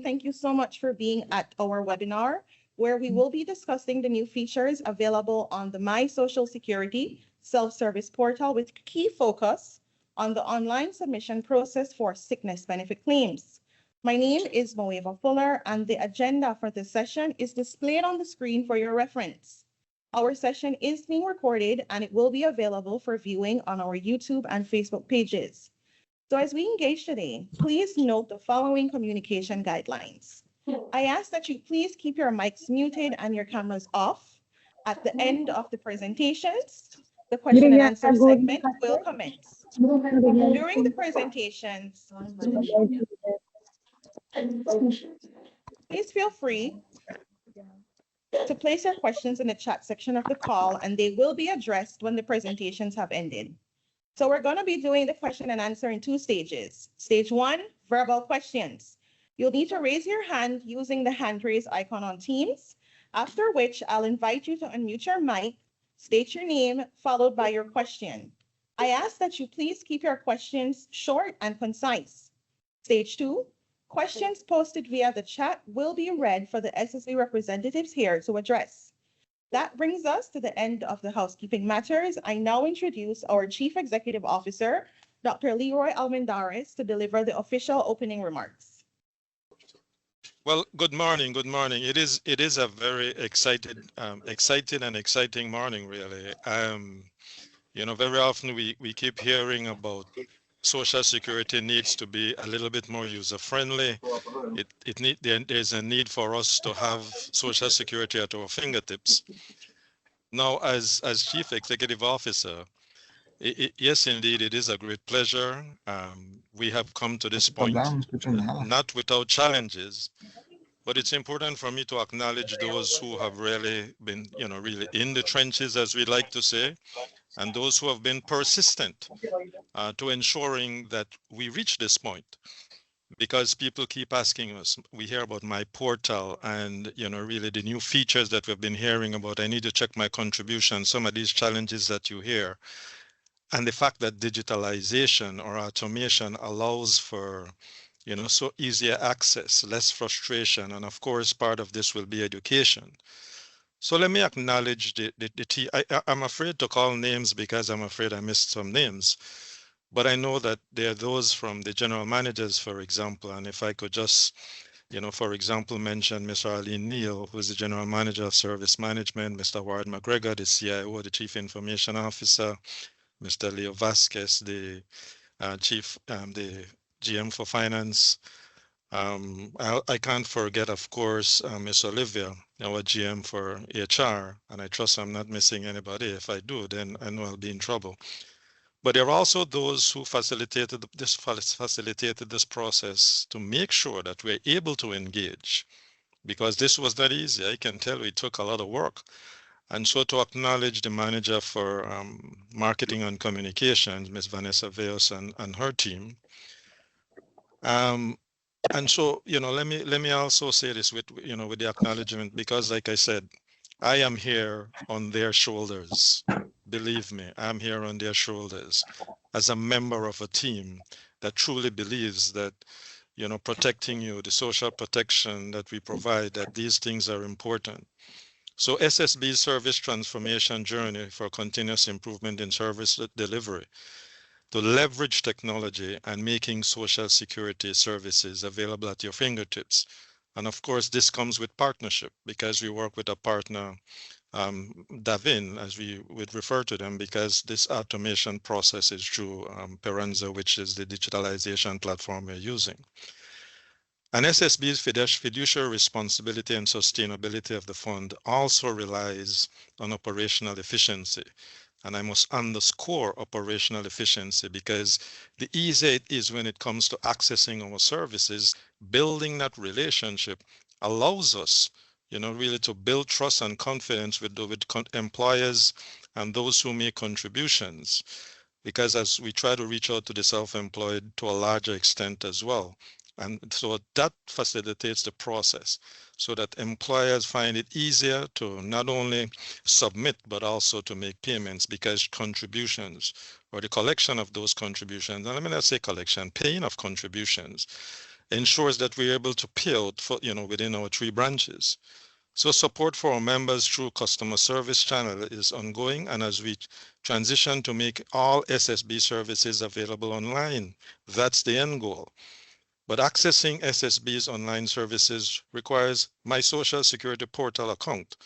thank you so much for being at our webinar, where we will be discussing the new features available on the My Social Security self-service portal with key focus on the online submission process for sickness benefit claims. My name is Moeva Fuller, and the agenda for this session is displayed on the screen for your reference. Our session is being recorded and it will be available for viewing on our YouTube and Facebook pages. So as we engage today, please note the following communication guidelines. I ask that you please keep your mics muted and your cameras off. At the end of the presentations, the question and answer segment will commence. During the presentations, please feel free to place your questions in the chat section of the call, and they will be addressed when the presentations have ended. So we're going to be doing the question and answer in 2 stages. Stage 1, verbal questions. You'll need to raise your hand using the hand raise icon on Teams, after which I'll invite you to unmute your mic, state your name, followed by your question. I ask that you please keep your questions short and concise. Stage 2, questions posted via the chat will be read for the SSB representatives here to address. That brings us to the end of the housekeeping matters. I now introduce our Chief Executive Officer, Dr. Leroy Almendarez, to deliver the official opening remarks. Well, good morning. Good morning. It is a very exciting and exciting morning, really. Very often we keep hearing about Social Security needs to be a little bit more user-friendly. There's a need for us to have Social Security at our fingertips. Now, as Chief Executive Officer, yes, indeed, it is a great pleasure. We have come to this point, not without challenges, but it's important for me to acknowledge those who have really been, really in the trenches, as we like to say, and those who have been persistent to ensuring that we reach this point. Because people keep asking us, we hear about my portal and, really the new features that we've been hearing about. I need to check my contribution, some of these challenges that you hear. And the fact that digitalization or automation allows for, so easier access, less frustration. And of course, part of this will be education. So let me acknowledge I'm afraid to call names because I'm afraid I missed some names. But I know that there are those from the general managers, for example, and if I could just, for example, mention Mr. Arlene Neal, who is the general manager of service management, Mr. Ward McGregor, the CIO, the chief information officer, Mr. Leo Vasquez, the the GM for finance. I can't forget, of course, Ms. Olivia, our GM for HR, and I trust I'm not missing anybody. If I do, then I know I'll be in trouble. But there are also those who facilitated this process to make sure that we're able to engage, because this was not easy. I can tell you it took a lot of work. And so to acknowledge the manager for marketing and communications, Ms. Vanessa Veos and her team. And so, let me also say this with the acknowledgement, because like I said, I am here on their shoulders. Believe me, I'm here on their shoulders as a member of a team that truly believes that, protecting you, the social protection that we provide, that these things are important. So SSB's service transformation journey for continuous improvement in service delivery, to leverage technology and making Social Security services available at your fingertips. And of course, this comes with partnership, because we work with a partner, Davin, as we would refer to them, because this automation process is through Perenza, which is the digitalization platform we're using. And SSB's fiduciary responsibility and sustainability of the fund also relies on operational efficiency. And I must underscore operational efficiency, because the easier it is when it comes to accessing our services, building that relationship allows us, really to build trust and confidence with employers and those who make contributions. Because as we try to reach out to the self-employed to a larger extent as well. And so that facilitates the process, so that employers find it easier to not only submit, but also to make payments, because contributions or the collection of those contributions, and let me not say collection, paying of contributions ensures that we're able to pay out for, within our 3 branches. So support for our members through customer service channel is ongoing, and as we transition to make all SSB services available online, that's the end goal. But accessing SSB's online services requires my Social Security portal account.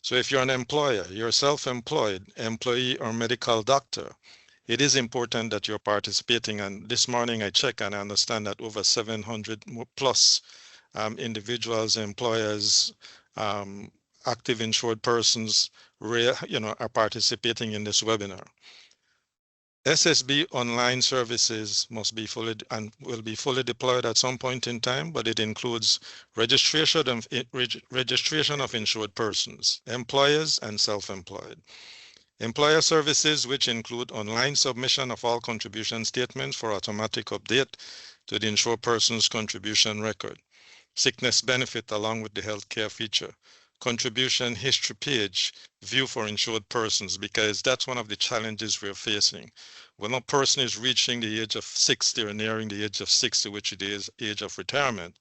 So if you're an employer, you're self-employed, employee, or medical doctor, it is important that you're participating. And this morning I check and I understand that over 700 plus individuals, employers, um, active insured persons, are participating in this webinar. SSB online services must be fully and will be fully deployed at some point in time, but it includes registration of insured persons, employers, and self-employed. Employer services, which include online submission of all contribution statements for automatic update to the insured person's contribution record. Sickness benefit along with the healthcare feature. Contribution history page, view for insured persons, because that's one of the challenges we're facing. When a person is reaching the age of 60 or nearing the age of 60, which it is age of retirement,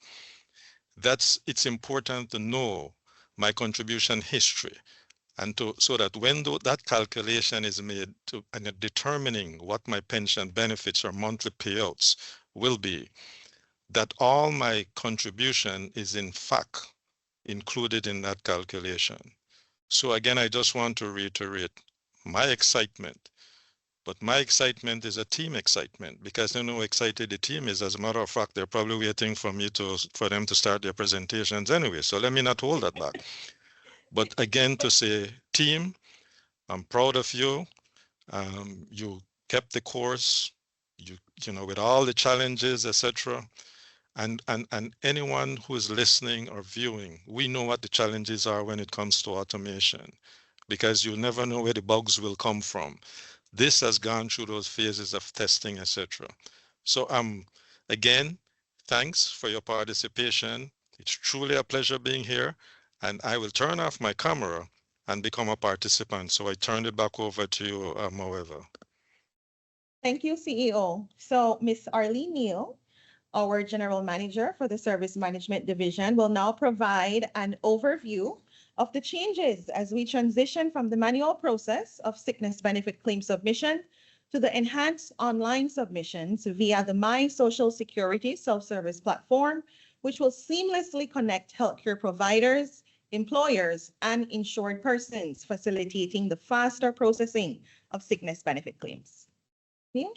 it's important to know my contribution history, and so that when that calculation is made and determining what my pension benefits or monthly payouts will be, that all my contribution is in fact included in that calculation. So again, I just want to reiterate my excitement, but my excitement is a team excitement, because I know how excited the team is. As a matter of fact, they're probably waiting for them to start their presentations anyway. So let me not hold that back. But again, to say, team, I'm proud of you. You kept the course, with all the challenges, etc. And anyone who is listening or viewing, we know what the challenges are when it comes to automation, because you never know where the bugs will come from. This has gone through those phases of testing, etc. So again, thanks for your participation. It's truly a pleasure being here, and I will turn off my camera and become a participant. So I turn it back over to you, however. Thank you, CEO. So Ms. Arlene Neal, our General Manager for the Service Management Division, will now provide an overview of the changes as we transition from the manual process of sickness benefit claim submission to the enhanced online submissions via the My Social Security self-service platform, which will seamlessly connect healthcare providers, employers, and insured persons, facilitating the faster processing of sickness benefit claims. Neal?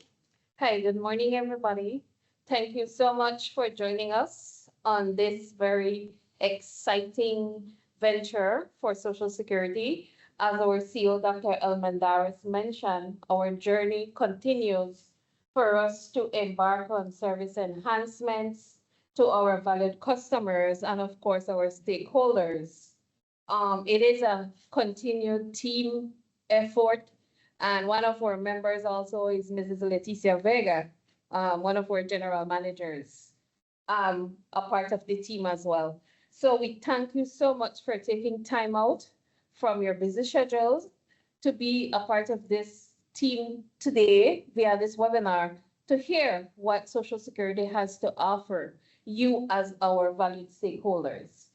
Hi, good morning, everybody. Thank you so much for joining us on this very exciting venture for Social Security. As our CEO, Dr. Elmandaris mentioned, our journey continues for us to embark on service enhancements to our valued customers and, of course, our stakeholders. It is a continued team effort, and one of our members also is Mrs. Leticia Vega, one of our general managers, a part of the team as well. So we thank you so much for taking time out from your busy schedules to be a part of this team today via this webinar to hear what Social Security has to offer you as our valued stakeholders.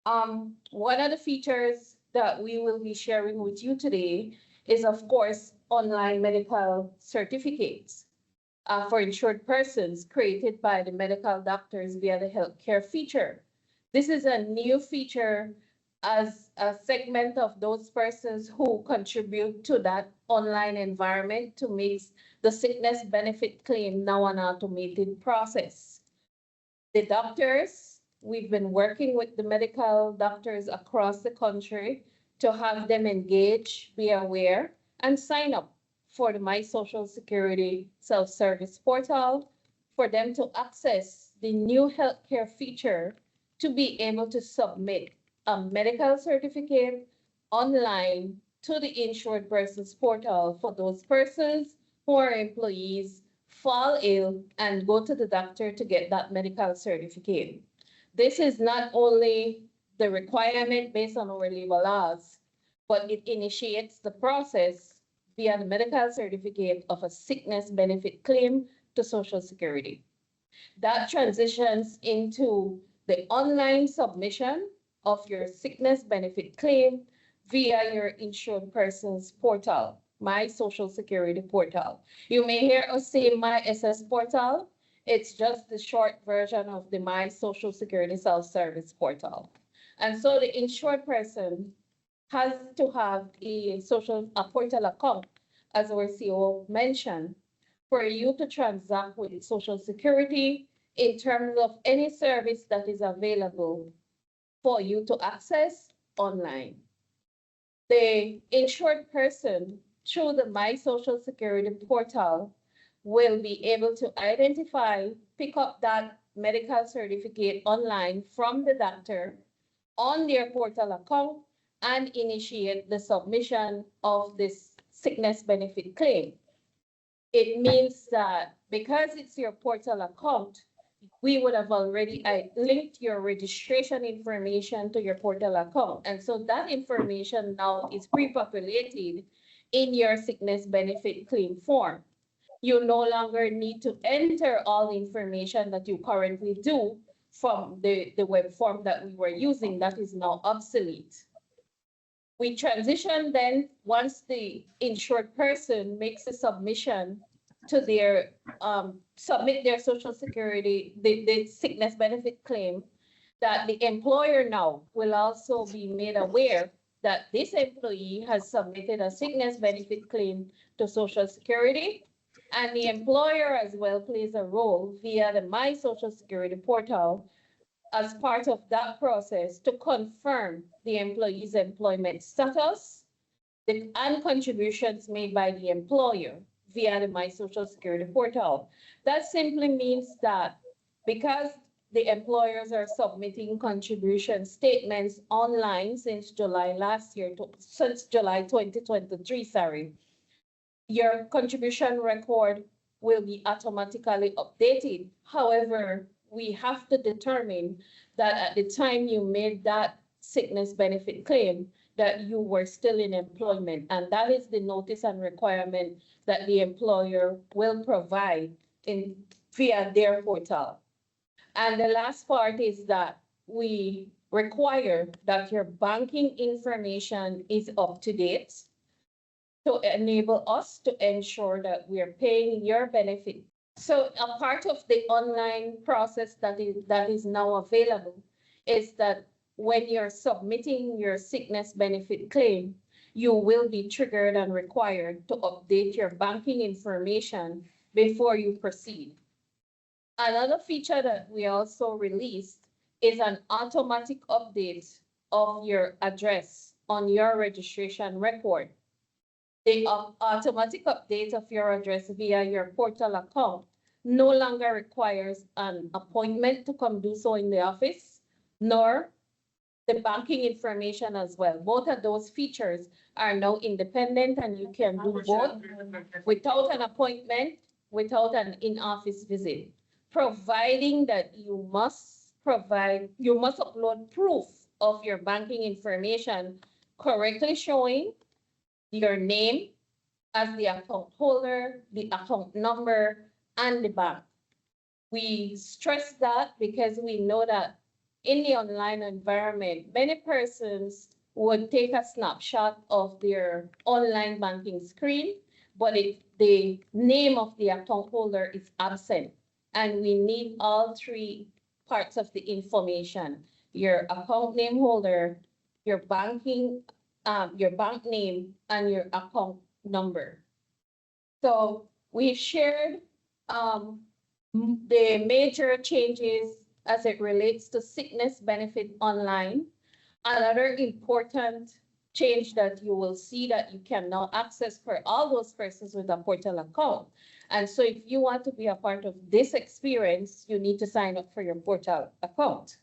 One of the features that we will be sharing with you today is, of course, online medical certificates for insured persons created by the medical doctors via the healthcare feature. This is a new feature as a segment of those persons who contribute to that online environment to make the sickness benefit claim now an automated process. The doctors, we've been working with the medical doctors across the country to have them engage, be aware, and sign up for the My Social Security self-service portal for them to access the new healthcare feature to be able to submit a medical certificate online to the insured persons portal for those persons who are employees, fall ill, and go to the doctor to get that medical certificate. This is not only the requirement based on our labor laws, but it initiates the process via the medical certificate of a sickness benefit claim to Social Security. That transitions into the online submission of your sickness benefit claim via your insured person's portal, My Social Security portal. You may hear us say My SS portal. It's just the short version of the My Social Security self-service portal. And so the insured person has to have a portal account, as our CEO mentioned, for you to transact with Social Security in terms of any service that is available for you to access online. The insured person, through the My Social Security portal, will be able to identify, pick up that medical certificate online from the doctor on their portal account and initiate the submission of this sickness benefit claim. It means that because it's your portal account, we would have already linked your registration information to your portal account. And so that information now is pre-populated in your sickness benefit claim form. You no longer need to enter all information that you currently do from the web form that we were using that is now obsolete. We transition then, once the insured person makes a submission to their, submit their Social Security, the sickness benefit claim, that the employer now will also be made aware that this employee has submitted a sickness benefit claim to Social Security, and the employer as well plays a role via the My Social Security portal as part of that process to confirm the employee's employment status and contributions made by the employer via the My Social Security portal. That simply means that because the employers are submitting contribution statements online since July last year, since July 2023, sorry, your contribution record will be automatically updated. However, we have to determine that at the time you made that sickness benefit claim, that you were still in employment. And that is the notice and requirement that the employer will provide via their portal. And the last part is that we require that your banking information is up to date to enable us to ensure that we are paying your benefit. So a part of the online process that is now available is that when you're submitting your sickness benefit claim, you will be triggered and required to update your banking information before you proceed. Another feature that we also released is an automatic update of your address on your registration record. The automatic update of your address via your portal account no longer requires an appointment to come do so in the office, nor the banking information as well. Both of those features are now independent, and you can do both without an appointment, without an in-office visit, providing that you must upload proof of your banking information correctly showing your name as the account holder, the account number, and the bank. We stress that because we know that in the online environment, many persons would take a snapshot of their online banking screen, but the name of the account holder is absent. And we need all three parts of the information: your account name holder, your bank name, and your account number. So we shared the major changes as it relates to sickness benefit online. Another important change that you will see that you can now access for all those persons with a portal account. And so if you want to be a part of this experience, you need to sign up for your portal account.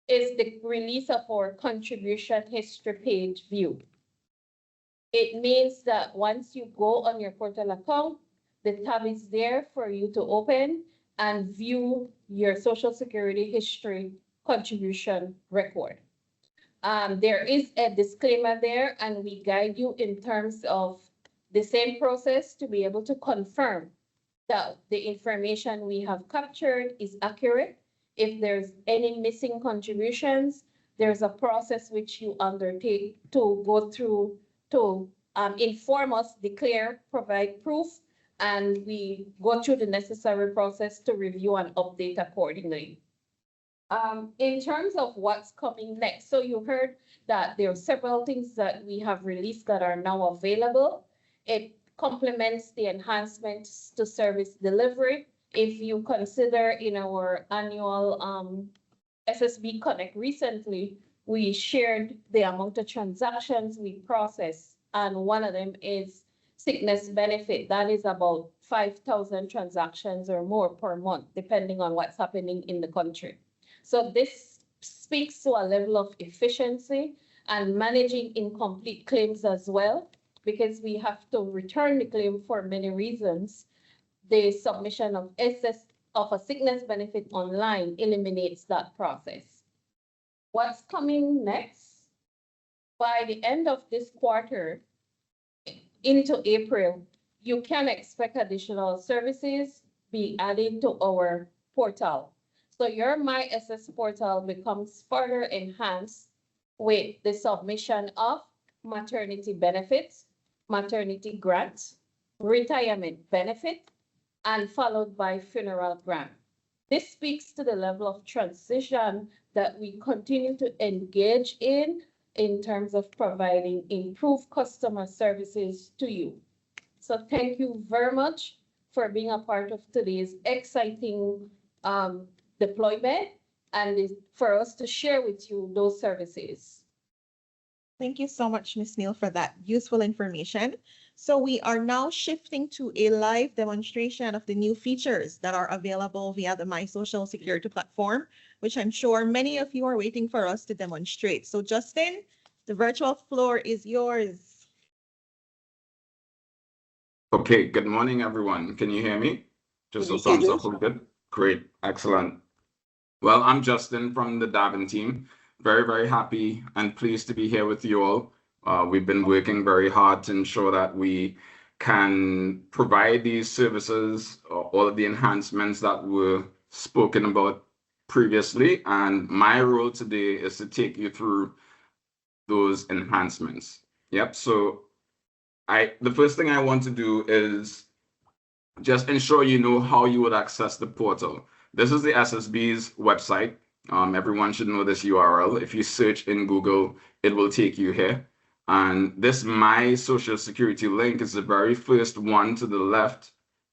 Is the release of our contribution history page view. It means that once you go on your portal account, the tab is there for you to open and view your Social Security history contribution record. There is a disclaimer there, and we guide you in terms of the same process to be able to confirm that the information we have captured is accurate. If there's any missing contributions, there's a process which you undertake to go through to inform us, declare, provide proof, and we go through the necessary process to review and update accordingly. In terms of what's coming next, so you heard that there are several things that we have released that are now available. It complements the enhancements to service delivery. If you consider in our annual SSB Connect recently, we shared the amount of transactions we process, and one of them is sickness benefit. That is about 5,000 transactions or more per month, depending on what's happening in the country. So this speaks to a level of efficiency and managing incomplete claims as well, because we have to return the claim for many reasons. The submission of a sickness benefit online eliminates that process. What's coming next? By the end of this quarter into April, you can expect additional services be added to our portal. So your MySS portal becomes further enhanced with the submission of maternity benefits, maternity grants, retirement benefit, and followed by funeral grant. This speaks to the level of transition that we continue to engage in terms of providing improved customer services to you. So thank you very much for being a part of today's exciting deployment and for us to share with you those services. Thank you so much, Ms. Neal, for that useful information. So we are now shifting to a live demonstration of the new features that are available via the My Social Security platform, which I'm sure many of you are waiting for us to demonstrate. So Justin, the virtual floor is yours. Okay, good morning, everyone. Can you hear me? Just a thumbs up, good. Great, excellent. Well, I'm Justin from the Davin team. Very, very happy and pleased to be here with you all. We've been working very hard to ensure that we can provide these services, all of the enhancements that were spoken about previously. And my role today is to take you through those enhancements. Yep, so the first thing I want to do is just ensure you know how you would access the portal. This is the SSB's website. Everyone should know this URL. If you search in Google, it will take you here. And this My Social Security link is the very first one to the left.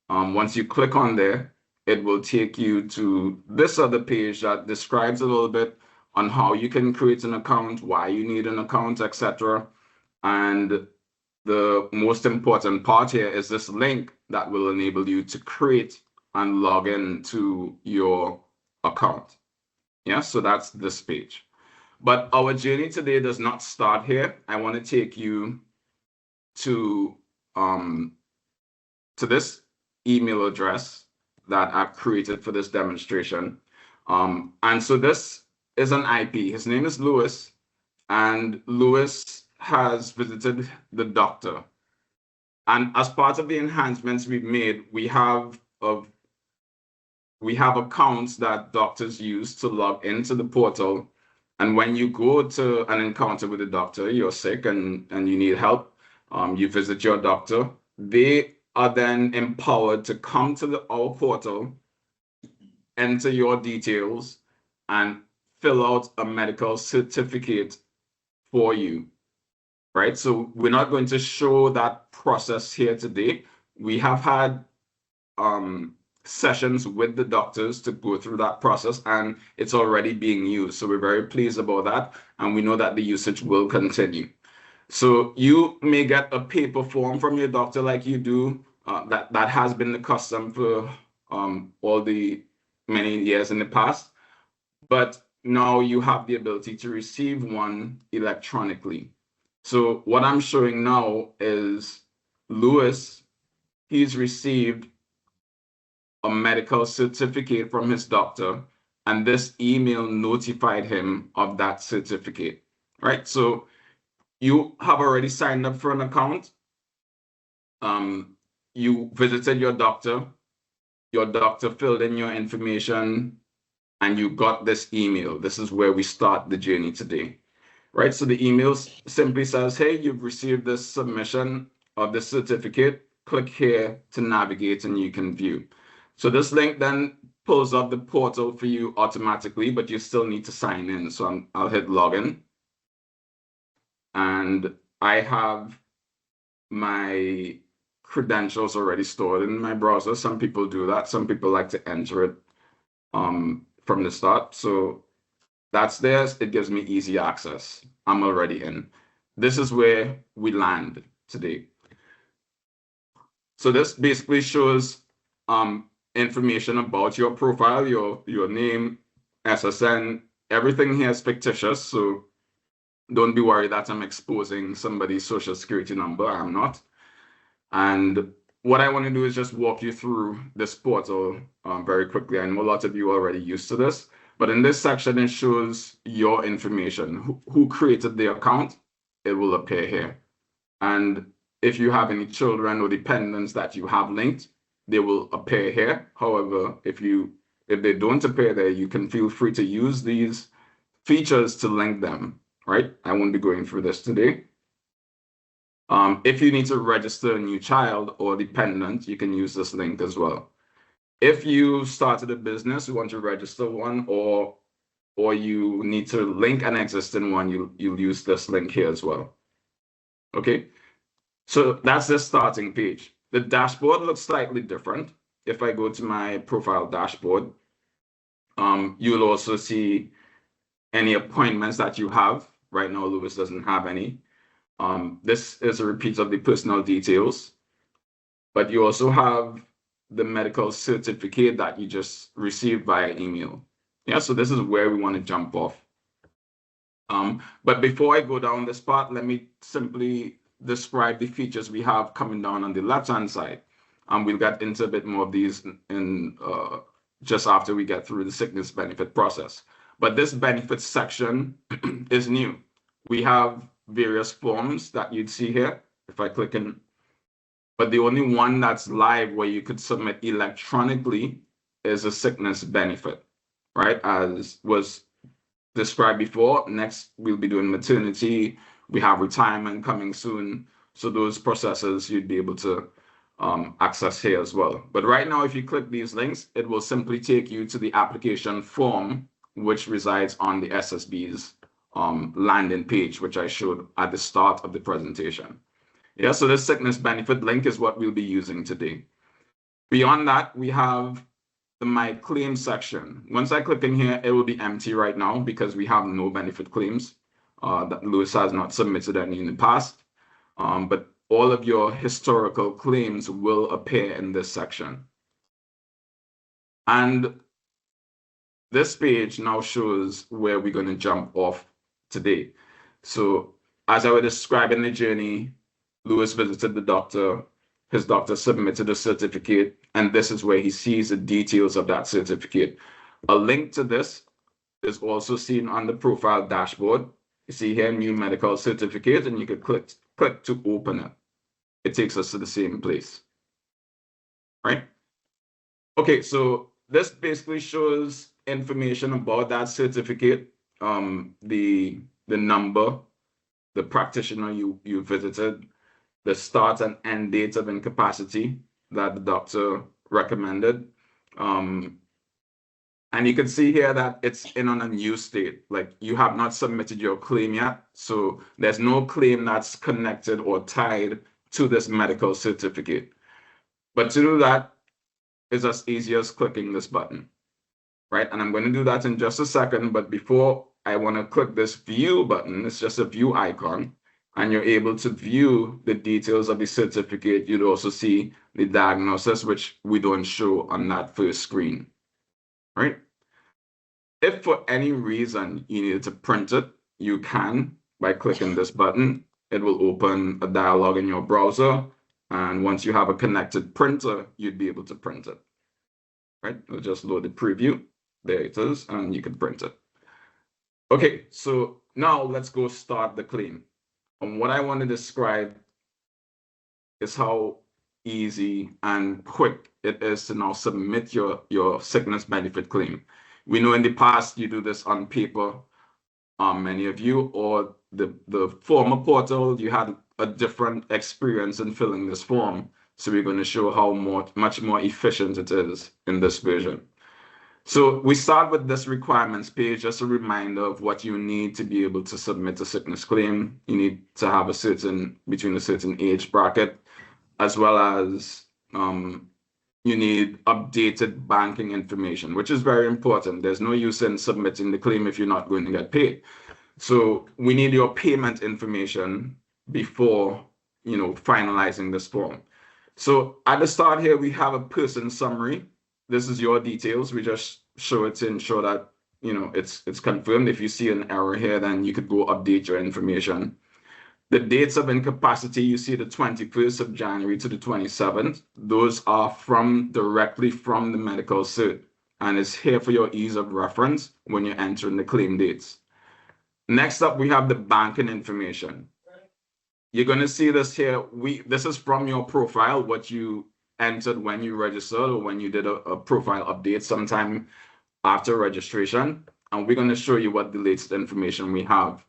Once you click on there, it will take you to this other page that describes a little bit on how you can create an account, why you need an account, etc. And the most important part here is this link that will enable you to create and log in to your account. Yeah, so that's this page. But our journey today does not start here. I want to take you to this email address that I've created for this demonstration. And so this is an IP. His name is Lewis, and Lewis has visited the doctor. And as part of the enhancements we've made, we have accounts that doctors use to log into the portal. And when you go to an encounter with a doctor, you're sick and you need help, you visit your doctor, they are then empowered to come to our portal, enter your details, and fill out a medical certificate for you, right? So we're not going to show that process here today. We have had sessions with the doctors to go through that process, and it's already being used. So we're very pleased about that, and we know that the usage will continue. So you may get a paper form from your doctor like you do. That has been the custom for all the many years in the past, but now you have the ability to receive one electronically. So what I'm showing now is Lewis, he's received a medical certificate from his doctor, and this email notified him of that certificate, right? So you have already signed up for an account. You visited your doctor. your doctor filled in your information, and you got this email. This is where we start the journey today, right? So the email simply says, hey, you've received this submission of the certificate. Click here to navigate and you can view. So this link then pulls up the portal for you automatically, but you still need to sign in. So I'll hit login. And I have my credentials already stored in my browser. Some people do that. Some people like to enter it from the start. So that's theirs. It gives me easy access. I'm already in. This is where we land today. So this basically shows information about your profile, your name, SSN. Everything here is fictitious. So don't be worried that I'm exposing somebody's social security number. I'm not. And what I want to do is just walk you through this portal very quickly. I know a lot of you are already used to this, but in this section, it shows your information. Who created the account, it will appear here. And if you have any children or dependents that you have linked, they will appear here. However, if they don't appear there, you can feel free to use these features to link them, right? I won't be going through this today. If you need to register a new child or dependent, you can use this link as well. If you started a business, you want to register one, or you need to link an existing one, you'll use this link here as well. Okay, so that's the starting page. The dashboard looks slightly different. If I go to my profile dashboard, you'll also see any appointments that you have. Right now, Lewis doesn't have any. This is a repeat of the personal details, but you also have the medical certificate that you just received via email. Yeah, so this is where we want to jump off. But before I go down this part, let me simply describe the features we have coming down on the left-hand side. We'll get into a bit more of these in just after we get through the sickness benefit process. But this benefits section is new. We have various forms that you'd see here if I click in, but the only one that's live where you could submit electronically is a sickness benefit, right? As was described before. Next, we'll be doing maternity. We have retirement coming soon. So those processes you'd be able to access here as well. But right now, if you click these links, it will simply take you to the application form, which resides on the SSB's landing page, which I showed at the start of the presentation. Yeah, so this sickness benefit link is what we'll be using today. Beyond that, we have the My Claims section. Once I click in here, it will be empty right now because we have no benefit claims that Lewis has not submitted any in the past. But all of your historical claims will appear in this section. And this page now shows where we're going to jump off today. So as I was describing the journey, Lewis visited the doctor, his doctor submitted a certificate, and this is where he sees the details of that certificate. A link to this is also seen on the profile dashboard. You see here, new medical certificate, and you can click to open it. It takes us to the same place, right? Okay, so this basically shows information about that certificate, the number, the practitioner you visited, the start and end date of incapacity that the doctor recommended. And you can see here that it's in on a new state, like you have not submitted your claim yet. So there's no claim that's connected or tied to this medical certificate. But to do that is as easy as clicking this button, right? And I'm going to do that in just a second. But before, I want to click this view button. It's just a view icon. And you're able to view the details of the certificate. You'd also see the diagnosis, which we don't show on that first screen, right? If for any reason you needed to print it, you can by clicking this button. It will open a dialog in your browser. And once you have a connected printer, you'd be able to print it, right? We'll just load the preview. There it is, and you can print it. Okay, so now let's go start the claim. And what I want to describe is how easy and quick it is to now submit your sickness benefit claim. We know in the past you do this on paper, many of you, or the former portal, you had a different experience in filling this form. So we're going to show how much more efficient it is in this version. So we start with this requirements page, just a reminder of what you need to be able to submit a sickness claim. You need to have between a certain age bracket, as well as you need updated banking information, which is very important. There's no use in submitting the claim if you're not going to get paid. So we need your payment information before, finalizing this form. So at the start here, we have a person summary. This is your details. We just show it to ensure that, it's confirmed. If you see an error here, then you could go update your information. The dates of incapacity, you see the 21st of January to the 27th. Those are directly from the medical cert, and it's here for your ease of reference when you're entering the claim dates. Next up, we have the banking information. You're going to see this here. This is from your profile, what you entered when you registered or when you did a profile update sometime after registration. And we're going to show you what the latest information we have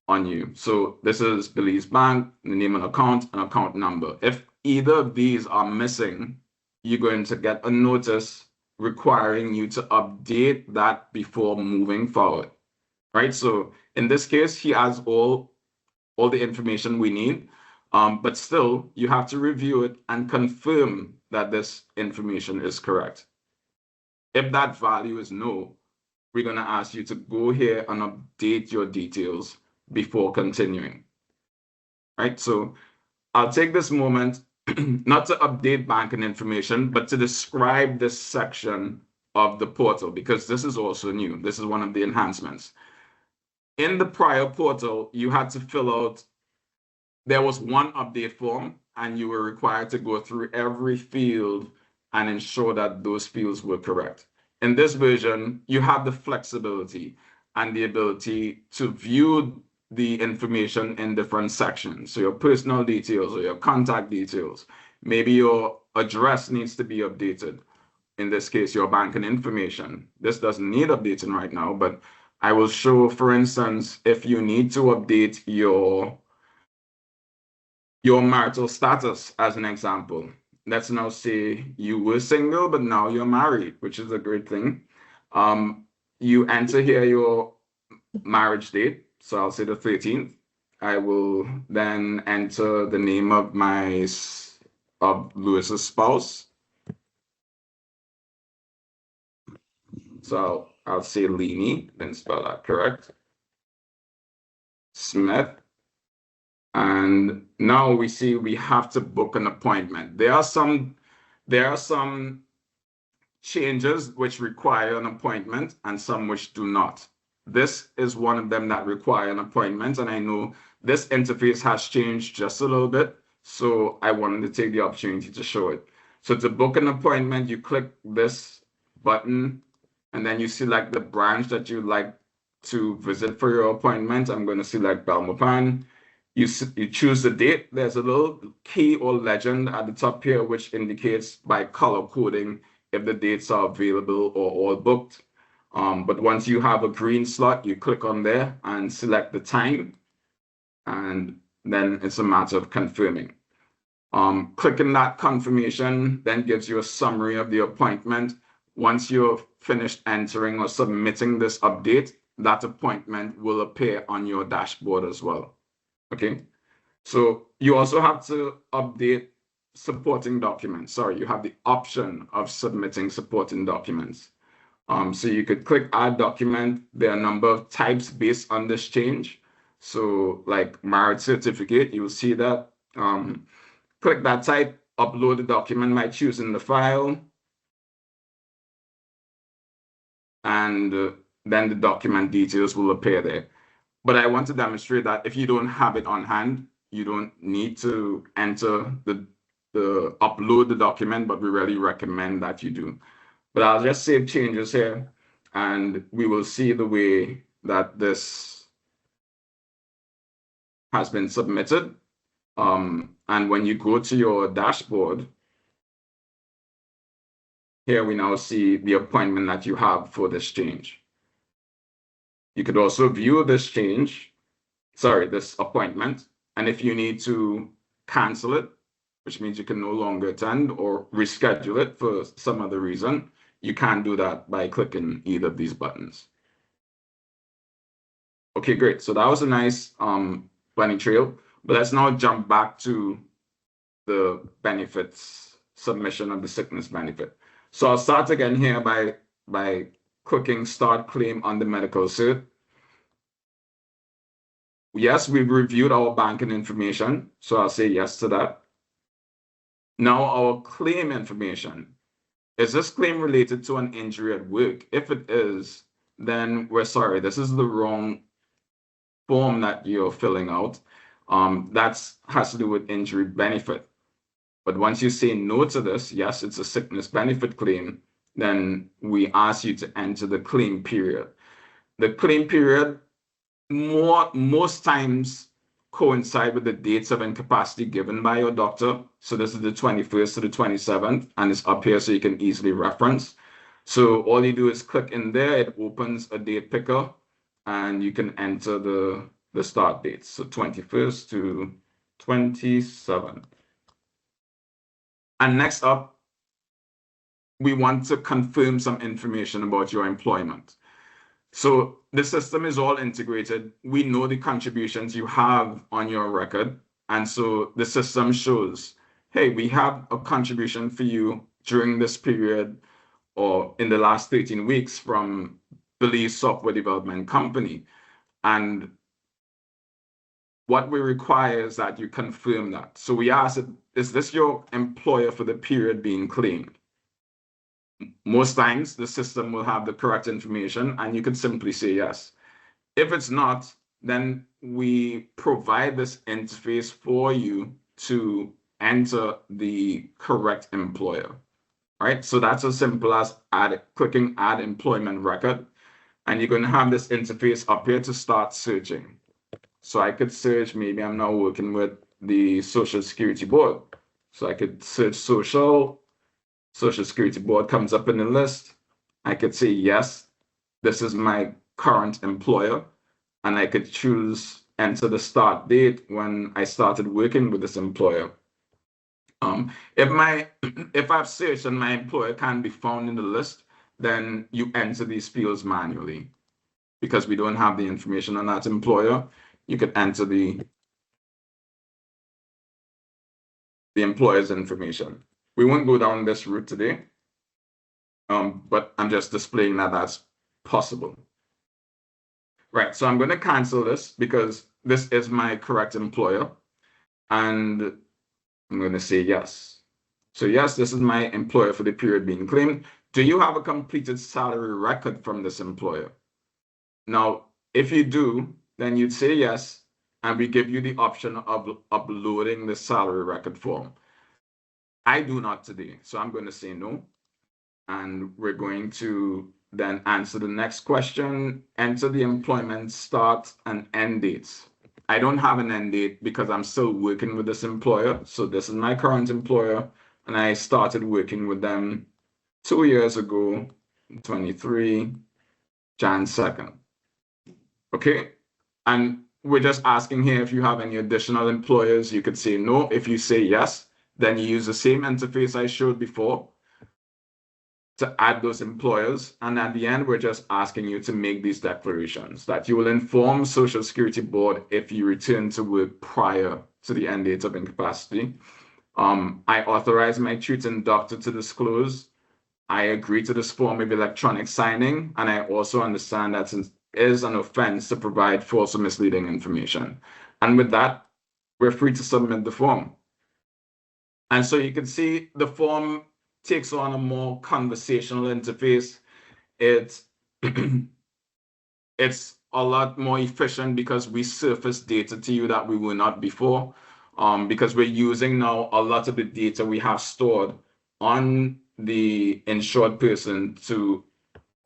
on you. So this is Belize Bank, the name of account, and account number. If either of these are missing, you're going to get a notice requiring you to update that before moving forward. Right? So in this case, he has all the information we need, but still you have to review it and confirm that this information is correct. If that value is no, we're going to ask you to go here and update your details before continuing. Right? So I'll take this moment not to update banking information, but to describe this section of the portal, because this is also new. This is one of the enhancements. In the prior portal, you had to fill out, there was one update form, and you were required to go through every field and ensure that those fields were correct. In this version, you have the flexibility and the ability to view the information in different sections. So your personal details or your contact details, maybe your address needs to be updated. In this case, your banking information. This doesn't need updating right now, but I will show, for instance, if you need to update your marital status as an example. Let's now say you were single, but now you're married, which is a great thing. You enter here your marriage date. So I'll say the 13th. I will then enter the name of Lewis's spouse. So I'll say Leanie, then spell that correct. Smith. And now we see we have to book an appointment. There are some changes which require an appointment and some which do not. This is one of them that require an appointment, and I know this interface has changed just a little bit, so I wanted to take the opportunity to show it. So to book an appointment, you click this button, and then you select the branch that you'd like to visit for your appointment. I'm going to select Belmopan. You choose the date. There's a little key or legend at the top here, which indicates by color coding if the dates are available or all booked. But once you have a green slot, you click on there and select the time, and then it's a matter of confirming. Clicking that confirmation then gives you a summary of the appointment. Once you've finished entering or submitting this update, that appointment will appear on your dashboard as well. Okay, so you also have to update supporting documents. Sorry, you have the option of submitting supporting documents. So you could click add document. There are a number of types based on this change. So like marriage certificate, you will see that. Click that type, upload the document by choosing the file. And then the document details will appear there. But I want to demonstrate that if you don't have it on hand, you don't need to enter the upload the document, but we really recommend that you do. But I'll just save changes here, and we will see the way that this has been submitted. And when you go to your dashboard, Here we now see the appointment that you have for this change. You could also view this this appointment. And if you need to cancel it, which means you can no longer attend or reschedule it for some other reason, you can do that by clicking either of these buttons. Okay, great. So that was a nice bunny trail. But let's now jump back to the benefits submission of the sickness benefit. So I'll start again here by clicking Start Claim on the medical cert. Yes, we've reviewed our banking information, so I'll say yes to that. Now our claim information. Is this claim related to an injury at work? If it is, then we're sorry, this is the wrong form that you're filling out. That has to do with injury benefit. But once you say no to this, yes, it's a sickness benefit claim, then we ask you to enter the claim period. The claim period most times coincide with the dates of incapacity given by your doctor. So this is the 21st to the 27th, and it's up here so you can easily reference. So all you do is click in there, it opens a date picker, and you can enter the start dates. So 21st to 27th. And next up, we want to confirm some information about your employment. So the system is all integrated. We know the contributions you have on your record. And so the system shows, hey, we have a contribution for you during this period or in the last 13 weeks from Belize Software Development Company. And what we require is that you confirm that. So we ask, is this your employer for the period being claimed? Most times the system will have the correct information and you can simply say yes. If it's not, then we provide this interface for you to enter the correct employer. Right? So that's as simple as clicking add employment record. And you're going to have this interface up here to start searching. So I could search, maybe I'm now working with the Social Security Board. So I could search Social Security Board comes up in the list. I could say, yes, this is my current employer. And I could choose enter the start date when I started working with this employer. If I've searched and my employer can't be found in the list, then you enter these fields manually. Because we don't have the information on that employer, you could enter the employer's information. We won't go down this route today, but I'm just displaying that that's possible. Right, so I'm going to cancel this because this is my correct employer, and I'm going to say yes. So yes, this is my employer for the period being claimed. Do you have a completed salary record from this employer? Now, if you do, then you'd say yes, and we give you the option of uploading the salary record form. I do not today, so I'm going to say no. And we're going to then answer the next question, enter the employment start and end dates. I don't have an end date because I'm still working with this employer. So this is my current employer, and I started working with them 2 years ago, 23, Jan 2nd. Okay, and we're just asking here if you have any additional employers. You could say no. If you say yes, then you use the same interface I showed before to add those employers. And at the end, we're just asking you to make these declarations that you will inform Social Security Board if you return to work prior to the end date of incapacity. I authorize my tutoring doctor to disclose. I agree to this form of electronic signing, and I also understand that it is an offense to provide false or misleading information. And with that, we're free to submit the form. And so you can see the form takes on a more conversational interface. It's a lot more efficient because we surface data to you that we were not before, because we're using now a lot of the data we have stored on the insured person to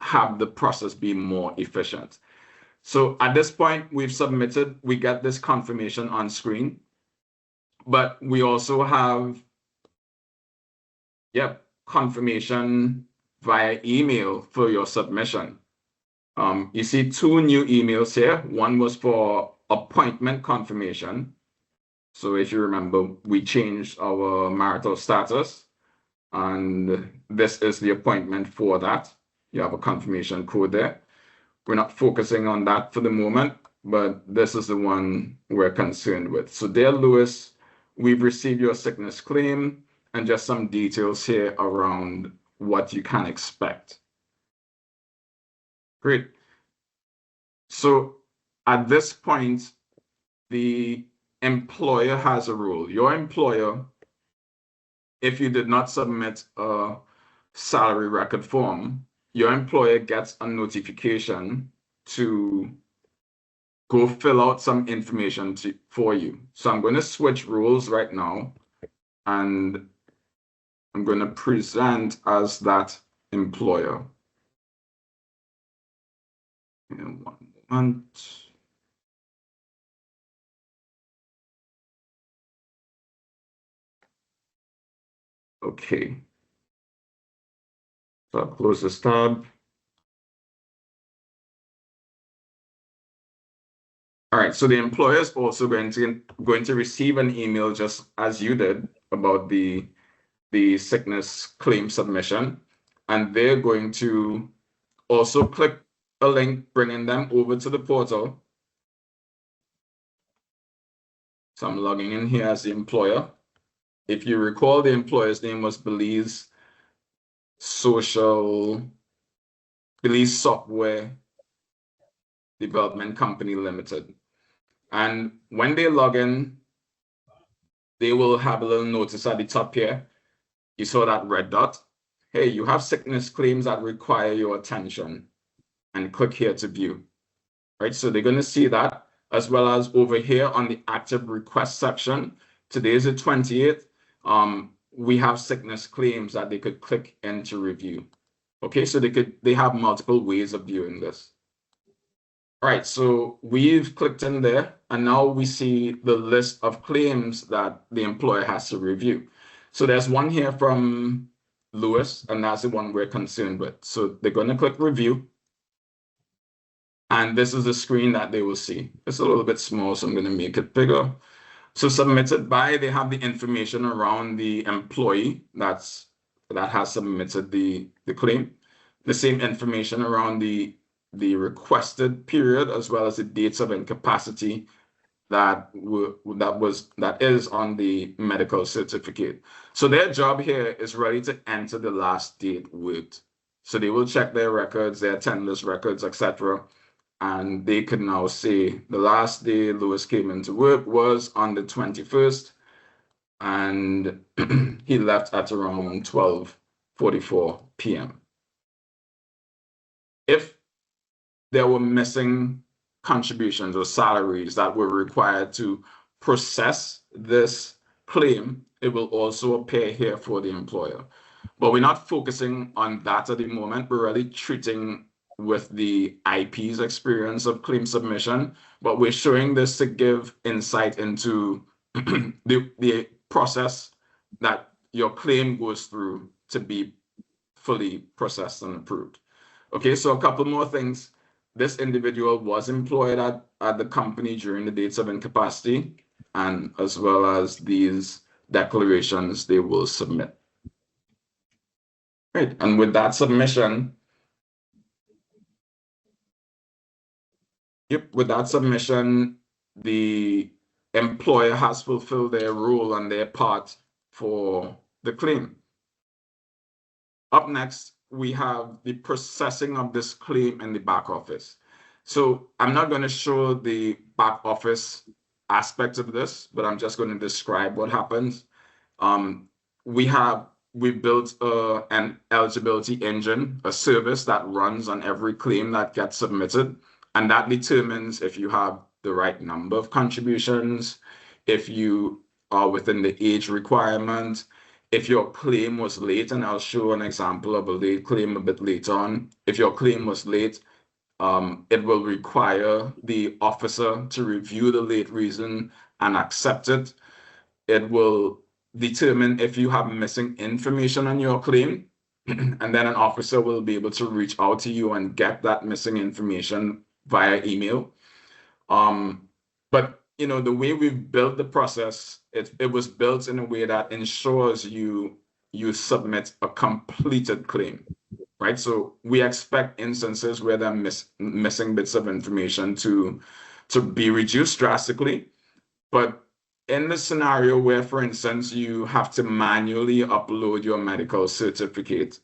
have the process be more efficient. So at this point, we've submitted, we get this confirmation on screen, but we also have, confirmation via email for your submission. You see two new emails here. One was for appointment confirmation. So if you remember, we changed our marital status, and this is the appointment for that. You have a confirmation code there. We're not focusing on that for the moment, but this is the one we're concerned with. So dear Lewis, we've received your sickness claim and just some details here around what you can expect. Great. So at this point, the employer has a rule. Your employer, if you did not submit a salary record form, your employer gets a notification to go fill out some information for you. So I'm going to switch roles right now, and I'm going to present as that employer. In 1 moment. Okay. So I'll close this tab. All right, so the employer is also going to receive an email just as you did about the sickness claim submission, and they're going to also click a link bringing them over to the portal. So I'm logging in here as the employer. If you recall, the employer's name was Belize Software Development Company Limited. And when they log in, they will have a little notice at the top here. You saw that red dot. Hey, you have sickness claims that require your attention, and click here to view. Right, so they're going to see that, as well as over here on the active request section. Today is the 28th. We have sickness claims that they could click in to review. Okay, so they have multiple ways of viewing this. All right, so we've clicked in there, and now we see the list of claims that the employer has to review. So there's one here from Lewis, and that's the one we're concerned with. So they're going to click review, and this is the screen that they will see. It's a little bit small, so I'm going to make it bigger. So submitted by, they have the information around the employee that has submitted the claim, the same information around the requested period, as well as the dates of incapacity that is on the medical certificate. So their job here is really to enter the last date worked. So they will check their records, their attendance records, etc. And they can now say the last day Lewis came into work was on the 21st, and he left at around 12:44 p.m. If there were missing contributions or salaries that were required to process this claim, it will also appear here for the employer. But we're not focusing on that at the moment. We're really treating with the IP's experience of claim submission, but we're showing this to give insight into the process that your claim goes through to be fully processed and approved. Okay, so a couple more things. This individual was employed at the company during the dates of incapacity, and as well as these declarations they will submit. Right, and with that submission, with that submission, the employer has fulfilled their role and their part for the claim. Up next, we have the processing of this claim in the back office. So I'm not going to show the back office aspect of this, but I'm just going to describe what happens. We built an eligibility engine, a service that runs on every claim that gets submitted, and that determines if you have the right number of contributions, if you are within the age requirement, if your claim was late, and I'll show an example of a late claim a bit later on. If your claim was late, it will require the officer to review the late reason and accept it. determine if you have missing information on your claim, and then an officer will be able to reach out to you and get that missing information via email. But the way we've built the process, it was built in a way that ensures you submit a completed claim, right? So we expect instances where there are missing bits of information to be reduced drastically. But in the scenario where, for instance, you have to manually upload your medical certificate,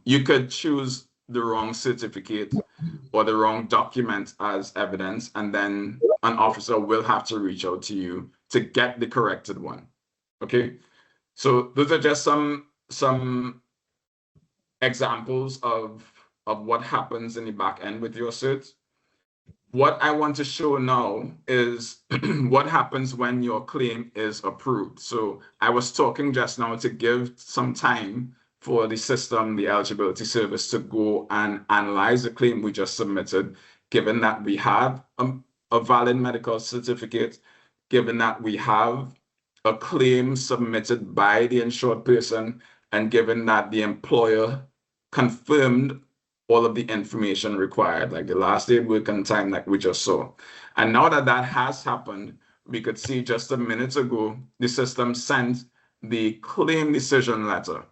you could choose the wrong certificate or the wrong document as evidence, and then an officer will have to reach out to you to get the corrected one. Okay, so those are just some examples of what happens in the back end with your cert. What I want to show now is what happens when your claim is approved. So I was talking just now to give some time for the system, the eligibility service, to go and analyze the claim we just submitted, given that we have a valid medical certificate, given that we have a claim submitted by the insured person, and given that the employer confirmed all of the information required, like the last day of work and time like we just saw. And now that that has happened, we could see just a minute ago, the system sent the claim decision letter.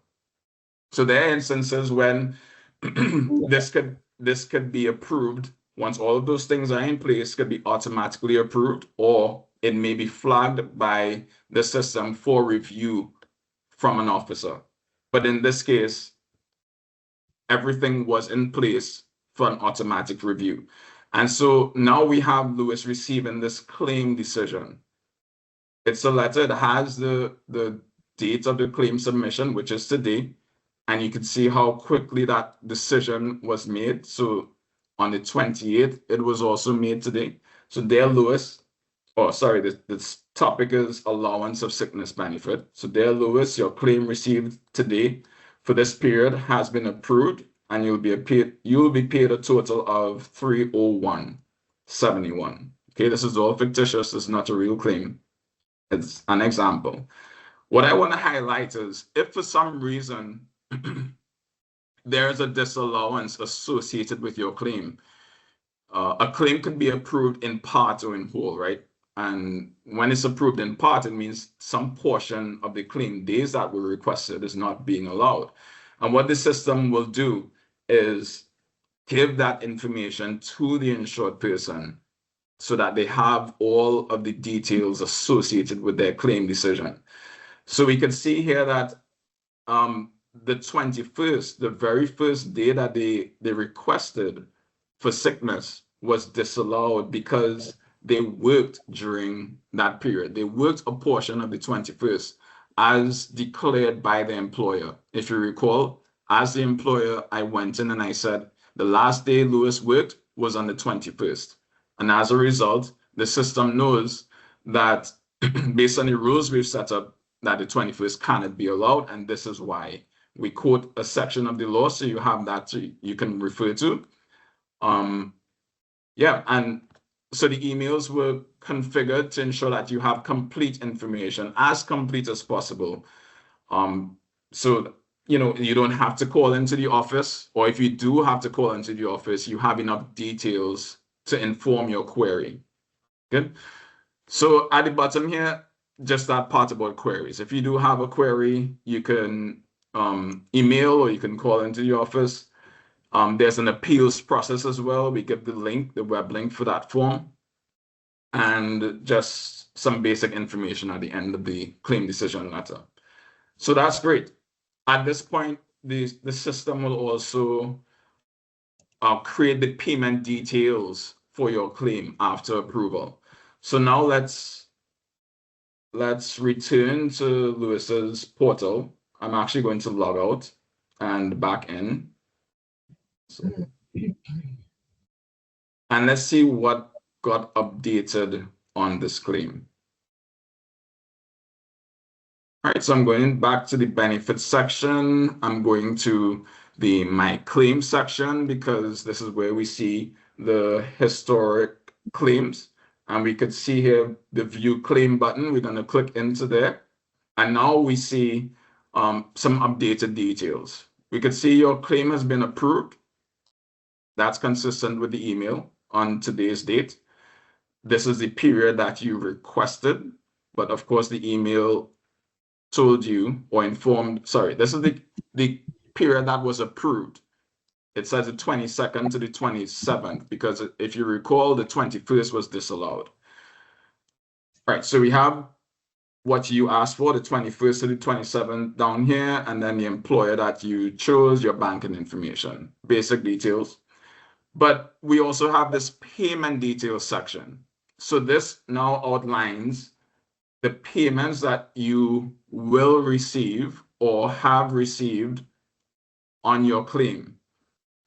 So there are instances when this could be approved. Once all of those things are in place, could be automatically approved, or it may be flagged by the system for review from an officer. But in this case, everything was in place for an automatic review. And so now we have Lewis receiving this claim decision. It's a letter that has the date of the claim submission, which is today. And you can see how quickly that decision was made. So on the 28th, it was also made today. So dear Lewis, this topic is allowance of sickness benefit. So dear Lewis, your claim received today for this period has been approved, and you'll be paid a total of $301.71. Okay, this is all fictitious. It's not a real claim. It's an example. What I want to highlight is if for some reason there is a disallowance associated with your claim, a claim could be approved in part or in whole, right? And when it's approved in part, it means some portion of the claim days that were requested is not being allowed. And what the system will do is give that information to the insured person so that they have all of the details associated with their claim decision. So we can see here that the 21st, the very first day that they requested for sickness, was disallowed because they worked during that period. They worked a portion of the 21st as declared by the employer. If you recall, as the employer, I went in and I said, the last day Lewis worked was on the 21st. And as a result, the system knows that based on the rules we've set up, that the 21st cannot be allowed. And this is why we quote a section of the law, so you have that you can refer to. And so the emails were configured to ensure that you have complete information, as complete as possible. So you don't have to call into the office, or if you do have to call into the office, you have enough details to inform your query. Good. So at the bottom here, just that part about queries. If you do have a query, you can email or you can call into the office. There's an appeals process as well. We give the link, the web link for that form, and just some basic information at the end of the claim decision letter. So that's great. At this point, the system will also create the payment details for your claim after approval. So now let's return to Lewis's portal. I'm actually going to log out and back in. So, and let's see what got updated on this claim. All right, so I'm going back to the benefits section. I'm going to the My Claim section because this is where we see the historic claims. and we could see here the view claim button. We're going to click into there, and now we see some updated details. We could see your claim has been approved. That's consistent with the email on today's date. This is the period that you requested, but of course the email told you or informed, sorry, this is the period that was approved. It says the 22nd to the 27th, because if you recall, the 21st was disallowed. All right, so we have what you asked for, the 21st to the 27th down here, and then the employer that you chose, your banking information, basic details. But we also have this payment details section. So this now outlines the payments that you will receive or have received on your claim,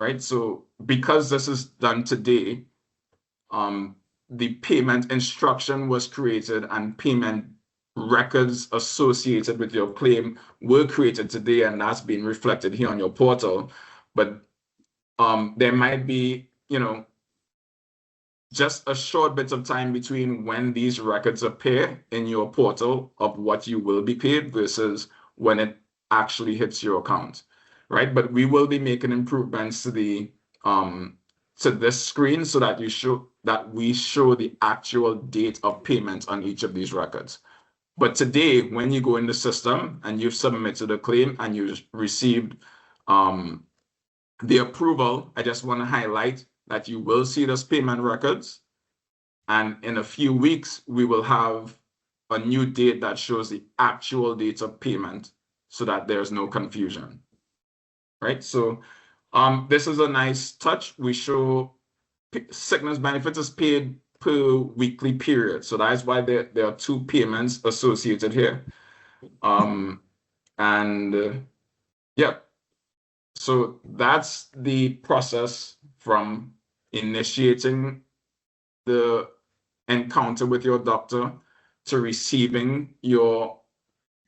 right? So because this is done today, the payment instruction was created and payment records associated with your claim were created today, and that's being reflected here on your portal. But there might be, just a short bit of time between when these records appear in your portal of what you will be paid versus when it actually hits your account, right? But we will be making improvements to the to this screen so that we show the actual date of payment on each of these records. But today, when you go in the system and you've submitted a claim and you've received the approval, I just want to highlight that you will see those payment records. And in a few weeks, we will have a new date that shows the actual date of payment so that there's no confusion, right? So this is a nice touch. We show sickness benefits is paid per weekly period. So that's why there are two payments associated here. Yeah, so that's the process from initiating the encounter with your doctor to receiving your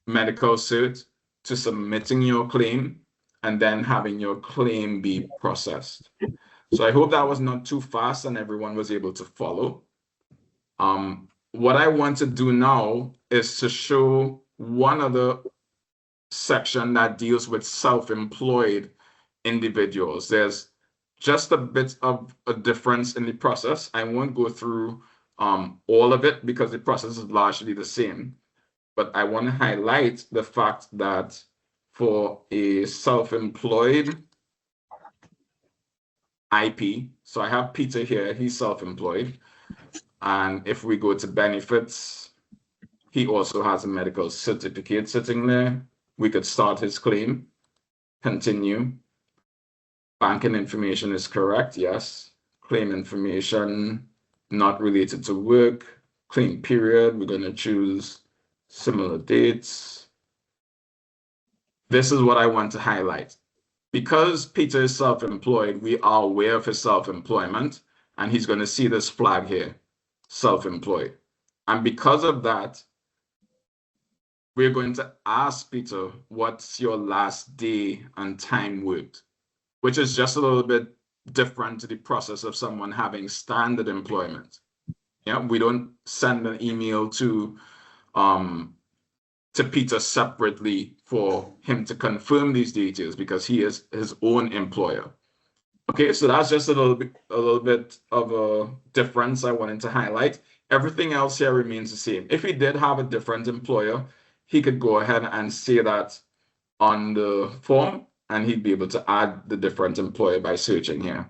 medical cert to submitting your claim and then having your claim be processed. So I hope that was not too fast and everyone was able to follow. What I want to do now is to show one other section that deals with self-employed individuals. There's just a bit of a difference in the process. I won't go through all of it because the process is largely the same, but I want to highlight the fact that for a self-employed IP, so I have Peter here, he's self-employed, and if we go to benefits, he also has a medical certificate sitting there. We could start his claim, continue. Banking information is correct, yes. Claim information not related to work. Claim period, we're going to choose similar dates. This is what I want to highlight. Because Peter is self-employed, we are aware of his self-employment, and he's going to see this flag here, self-employed. And because of that, we're going to ask Peter, what's your last day and time worked? Which is just a little bit different to the process of someone having standard employment. Yeah, we don't send an email to Peter separately for him to confirm these details because he is his own employer. Okay, so that's just a little bit of a difference I wanted to highlight. Everything else here remains the same. If he did have a different employer, he could go ahead and say that on the form, and he'd be able to add the different employer by searching here.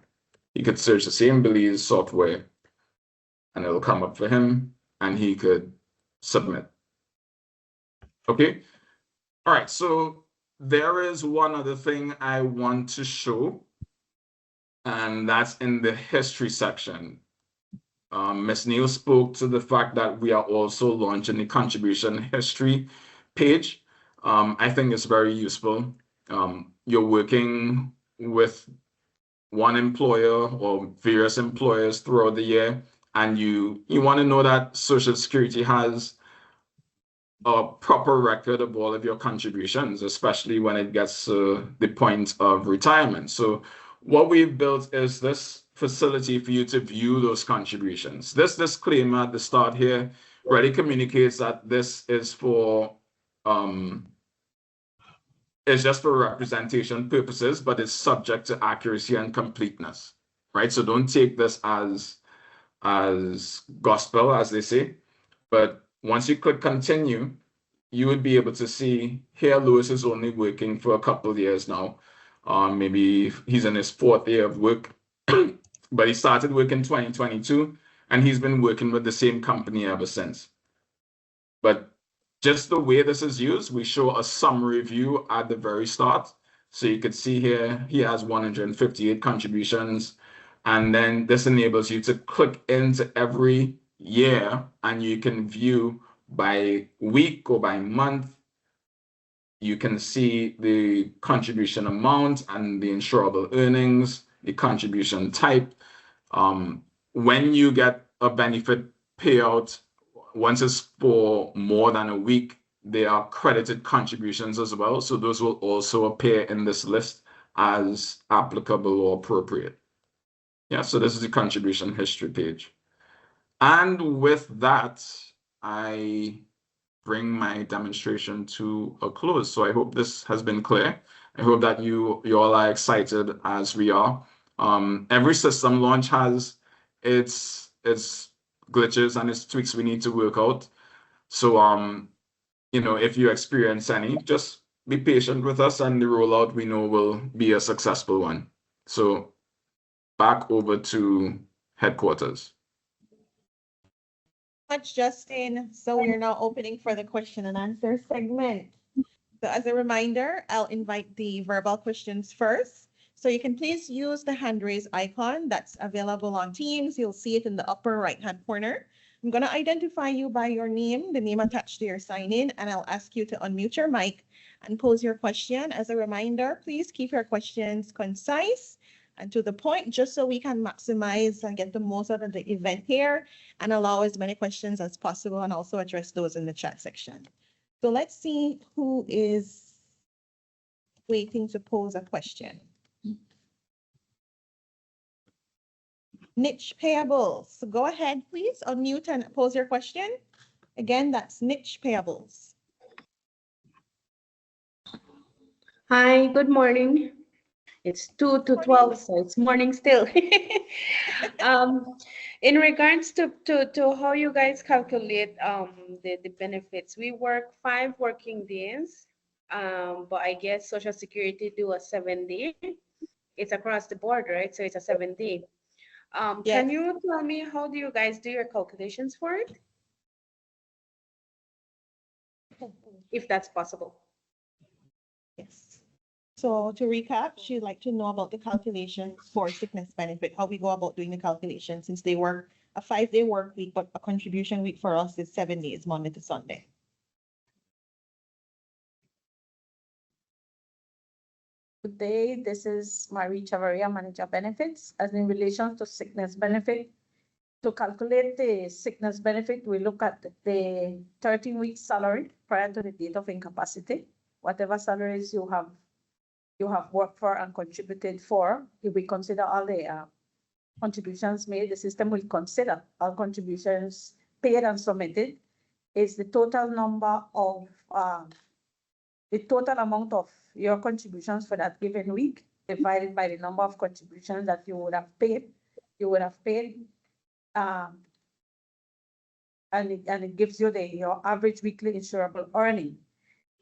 He could search the same Belize software, and it'll come up for him, and he could submit. Okay, all right, so there is one other thing I want to show, and that's in the history section. Ms. Neal spoke to the fact that we are also launching the contribution history page. I think it's very useful. You're working with one employer or various employers throughout the year, and you want to know that Social Security has a proper record of all of your contributions, especially when it gets to the point of retirement. So what we've built is this facility for you to view those contributions. This disclaimer at the start here really communicates that this is for it's just for representation purposes, but it's subject to accuracy and completeness, right? So don't take this as gospel, as they say. But once you click continue, you would be able to see here Lewis is only working for a couple of years now. Maybe he's in his 4th year of work, but he started work in 2022 and he's been working with the same company ever since. But just the way this is used, we show a summary view at the very start. So you could see here, he has 158 contributions. And then this enables you to click into every year and you can view by week or by month. You can see the contribution amount and the insurable earnings, the contribution type. When you get a benefit payout, once it's for more than a week, there are credited contributions as well. So those will also appear in this list as applicable or appropriate. Yeah, so this is the contribution history page. And with that, I bring my demonstration to a close. So I hope this has been clear. I hope that you all are excited as we are. Every system launch has its glitches and its tweaks we need to work out. So you know, if you experience any, just be patient with us and the rollout we know will be a successful one. So back over to headquarters. Much, Justin. So we're now opening for the question and answer segment. So as a reminder, I'll invite the verbal questions first. So you can please use the hand raise icon that's available on Teams. You'll see it in the upper right-hand corner. I'm going to identify you by your name, the name attached to your sign-in, and I'll ask you to unmute your mic and pose your question. As a reminder, please keep your questions concise and to the point, just so we can maximize and get the most out of the event here and allow as many questions as possible and also address those in the chat section. So let's see who is waiting to pose a question. Niche payables. So go ahead, please unmute and pose your question. Again, that's niche payables. Hi, good morning. It's 2 to 12, so it's morning still. In regards to how you guys calculate the benefits, we work 5 working days, but I guess Social Security do a 7-day. It's across the board, right? So it's a 7-day. Yes. Can you tell me how do you guys do your calculations for it? If that's possible. Yes. So to recap, she'd like to know about the calculations for sickness benefit, how we go about doing the calculation since they work a 5-day work week, but a contribution week for us is 7 days, Monday to Sunday. Good day, this is Marie Chavaria, Manager Benefits. As in relation to sickness benefit, to calculate the sickness benefit, we look at the 13-week salary prior to the date of incapacity. Whatever salaries you have worked for and contributed for, if we consider all the contributions made, the system will consider all contributions paid and submitted is the total number of the total amount of your contributions for that given week divided by the number of contributions that you would have paid. And it gives you your average weekly insurable earning.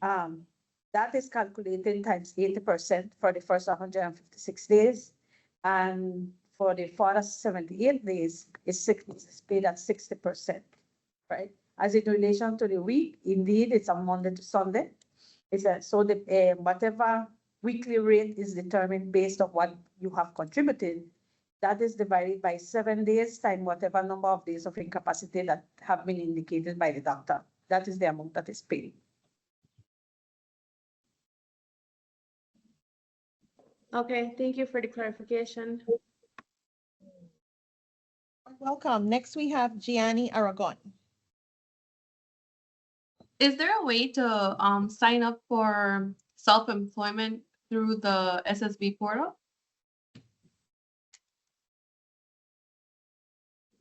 That is calculated times 80% for the first 156 days. And for the first 78 days, it's paid at 60%, right? As in relation to the week, indeed, it's a Monday to Sunday. So the whatever weekly rate is determined based on what you have contributed, that is divided by 7 days times whatever number of days of incapacity that have been indicated by the doctor. That is the amount that is paid. Okay, thank you for the clarification. Welcome. Next, we have Gianni Aragon. Is there a way to sign up for self-employment through the SSB portal?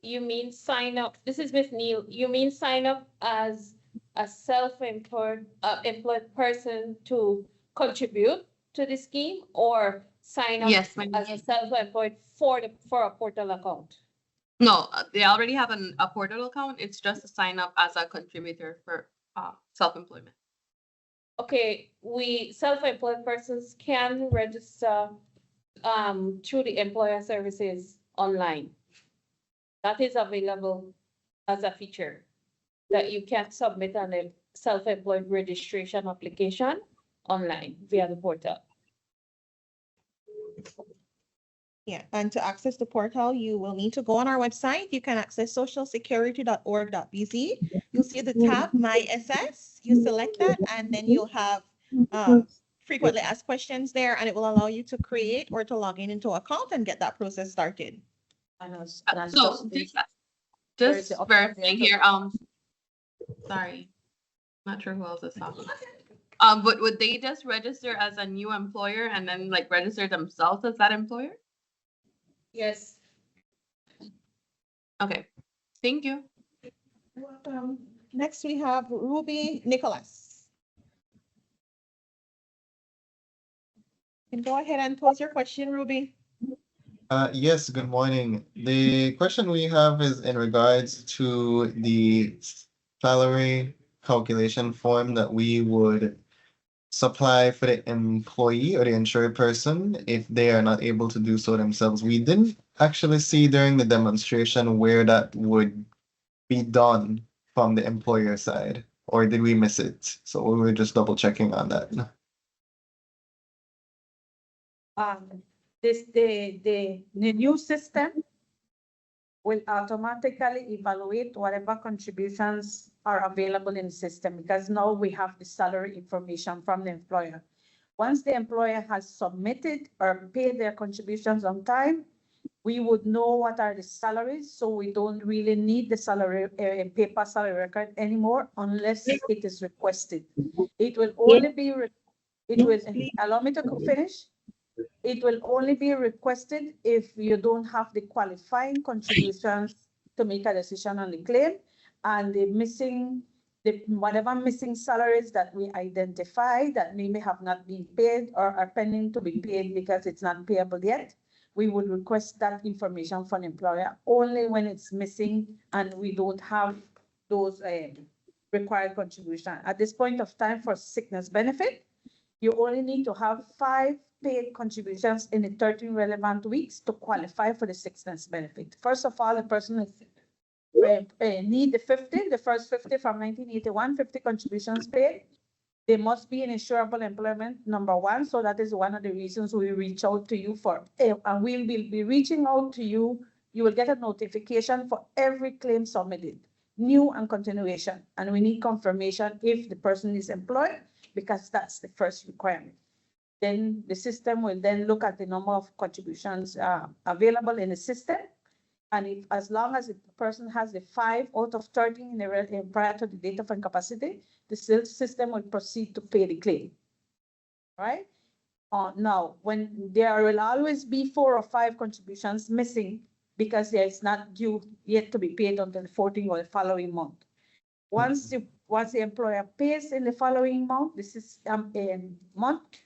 you mean sign up, this is Miss Neil, you mean sign up as a self-employed, employed person to contribute to the scheme, or sign up Yes, as a self-employed for a portal account? no, they already have a portal account. It's just to sign up as a contributor for self-employment. Okay, we self-employed persons can register through the employer services online. That is available as a feature that you can submit on a self-employed registration application online via the portal. Yeah, and to access the portal, you will need to go on our website. You can access socialsecurity.org.bz. You'll see the tab My SS. You select that, and then you'll have frequently asked questions there, and it will allow you to create or to log in into an account and get that process started. So just verifying here, sorry, not sure who else is talking. But would they just register as a new employer and then like register themselves as that employer? Yes. Okay, thank you. Next, we have Ruby Nicholas. And go ahead and pose your question, Ruby. Yes, good morning. The question we have is in regards to the salary calculation form that we would supply for the employee or the insured person if they are not able to do so themselves. We didn't actually see during the demonstration where that would be done from the employer side, or did we miss it? So we were just double checking on that. The new system will automatically evaluate whatever contributions are available in the system, because now we have the salary information from the employer. Once the employer has submitted or paid their contributions on time, we would know what are the salaries, so we don't really need the salary, paper salary record anymore unless it is requested. It will only be, allow me to finish. It will only be requested if you don't have the qualifying contributions to make a decision on the claim, and whatever missing salaries that we identify that maybe have not been paid or are pending to be paid because it's not payable yet, we would request that information from the employer only when it's missing and we don't have those required contribution. At this point of time for sickness benefit, you only need to have 5 paid contributions in the 13 relevant weeks to qualify for the sickness benefit. First of all, the person is need the first 50 from 1981, 50 contributions paid. They must be in insurable employment, number 1. So that is one of the reasons we reach out to you for, and we will be reaching out to you. You will get a notification for every claim submitted, new and continuation. And we need confirmation if the person is employed, because that's the first requirement. Then the system will then look at the number of contributions available in the system. And if, as long as the person has the 5 out of 13 prior to the date of incapacity, the system will proceed to pay the claim. Right? Now, when there will always be 4 or 5 contributions missing because there is not due yet to be paid until the 14th or the following month. Once the employer pays in the following month,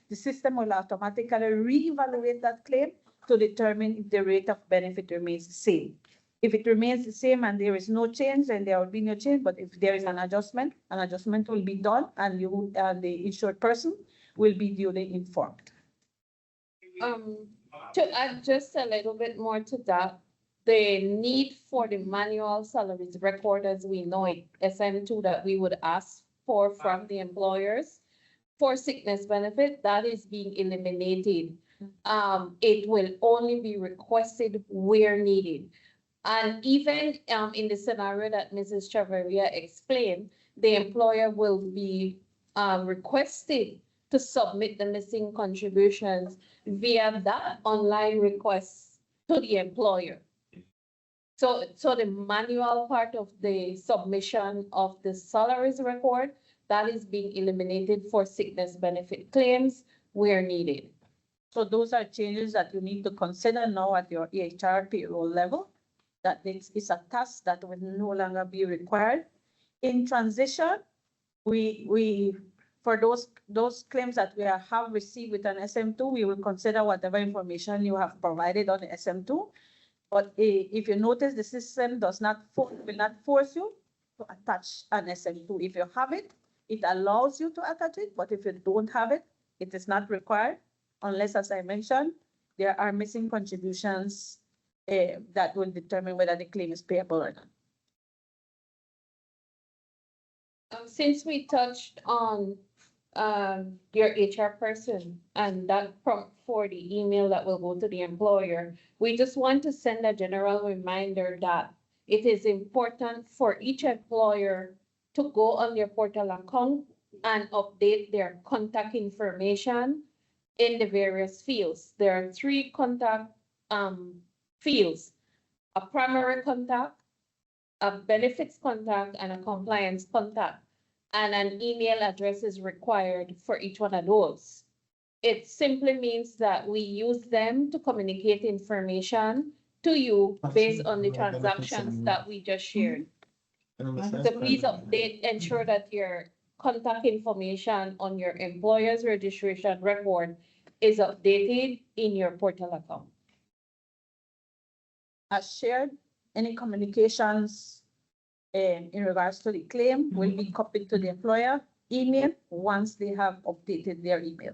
the system will automatically reevaluate that claim to determine if the rate of benefit remains the same. If it remains the same and there is no change, then there will be no change. But if there is an adjustment will be done, and you and the insured person will be duly informed. To add just a little bit more to that, the need for the manual salaries record, as we know it, SM2, that we would ask for from the employers for sickness benefit, that is being eliminated. It will only be requested where needed. And even in the scenario that Mrs. Chavarria explained, the employer will be requested to submit the missing contributions via that online request to the employer. So the manual part of the submission of the salaries record, that is being eliminated for sickness benefit claims where needed. So those are changes that you need to consider now at your EHR payroll level. that it's a task that will no longer be required. In transition, we for those claims that we have received with an SM2, we will consider whatever information you have provided on the SM2. But if you notice, the system will not force you to attach an SM2. If you have it, it allows you to attach it, but if you don't have it, it is not required, unless, as I mentioned, there are missing contributions that will determine whether the claim is payable or not. Since we touched on your HR person and that prompt for the email that will go to the employer, we just want to send a general reminder that it is important for each employer to go on their portal account and update their contact information in the various fields. There are 3 contact fields: a primary contact, a benefits contact, and a compliance contact. And an email address is required for each one of those. It simply means that we use them to communicate information to you based on the transactions that we just shared. So please ensure that your contact information on your employer's registration record is updated in your portal account. As shared, any communications in regards to the claim will be copied to the employer email once they have updated their email.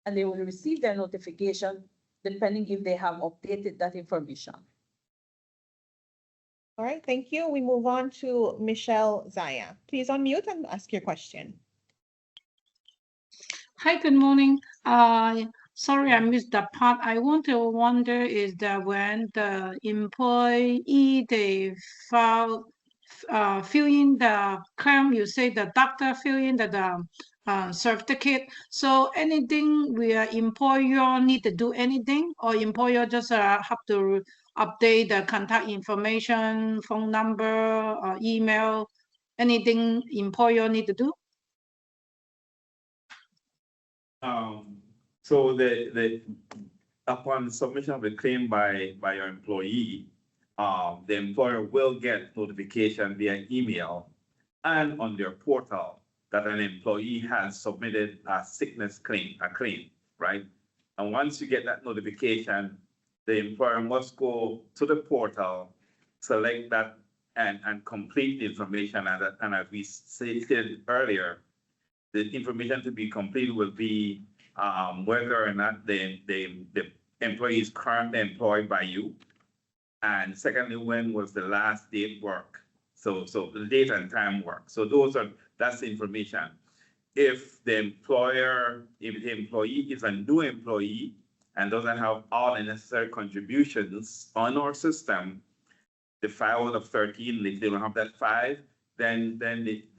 And they will receive their notification depending if they have updated that information. All right, thank you. We move on to Michelle Zaya. Please unmute and ask your question. Hi, good morning. Sorry, I missed that part. I wonder is that when the employee, they fill in the claim, you say the doctor fill in the certificate. So anything where employer need to do anything, or employer just have to update the contact information, phone number, or email, anything employer need to do? So upon submission of the claim by your employee, the employer will get notification via email and on their portal that an employee has submitted a sickness claim, right? And once you get that notification, the employer must go to the portal, select that and complete the information. And as we stated earlier, the information to be completed will be whether or not the employee is currently employed by you. And secondly, when was the last date work? So the date and time work. So that's the information. If the employee is a new employee and doesn't have all the necessary contributions on our system, the 5 out of 13, if they don't have that 5, then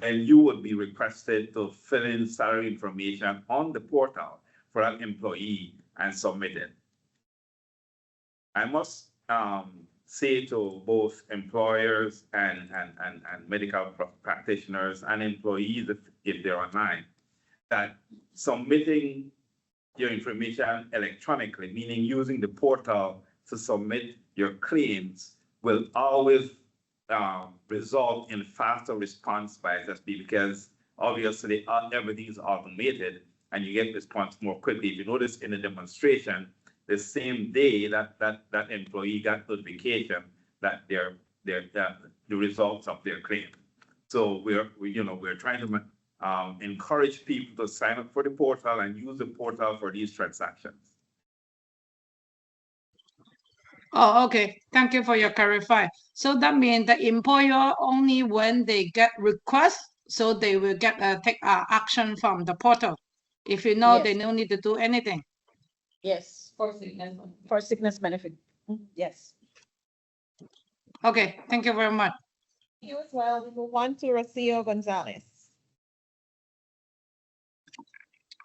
you would be requested to fill in salary information on the portal for that employee and submit it. I must say to both employers and medical practitioners and employees, if they're online, that submitting your information electronically, meaning using the portal to submit your claims, will always result in faster response by SSB, because obviously everything is automated and you get response more quickly. If you notice in the demonstration, the same day that employee got notification that the results of their claim. So we're trying to encourage people to sign up for the portal and use the portal for these transactions. Oh, okay. Thank you for your clarify. So that means the employer only when they get requests, so they will get take action from the portal. If you know, Yes. they don't need to do anything. Yes, For sickness benefit. Yes. Okay, thank you very much. You as well. We move on to Rocio Gonzalez.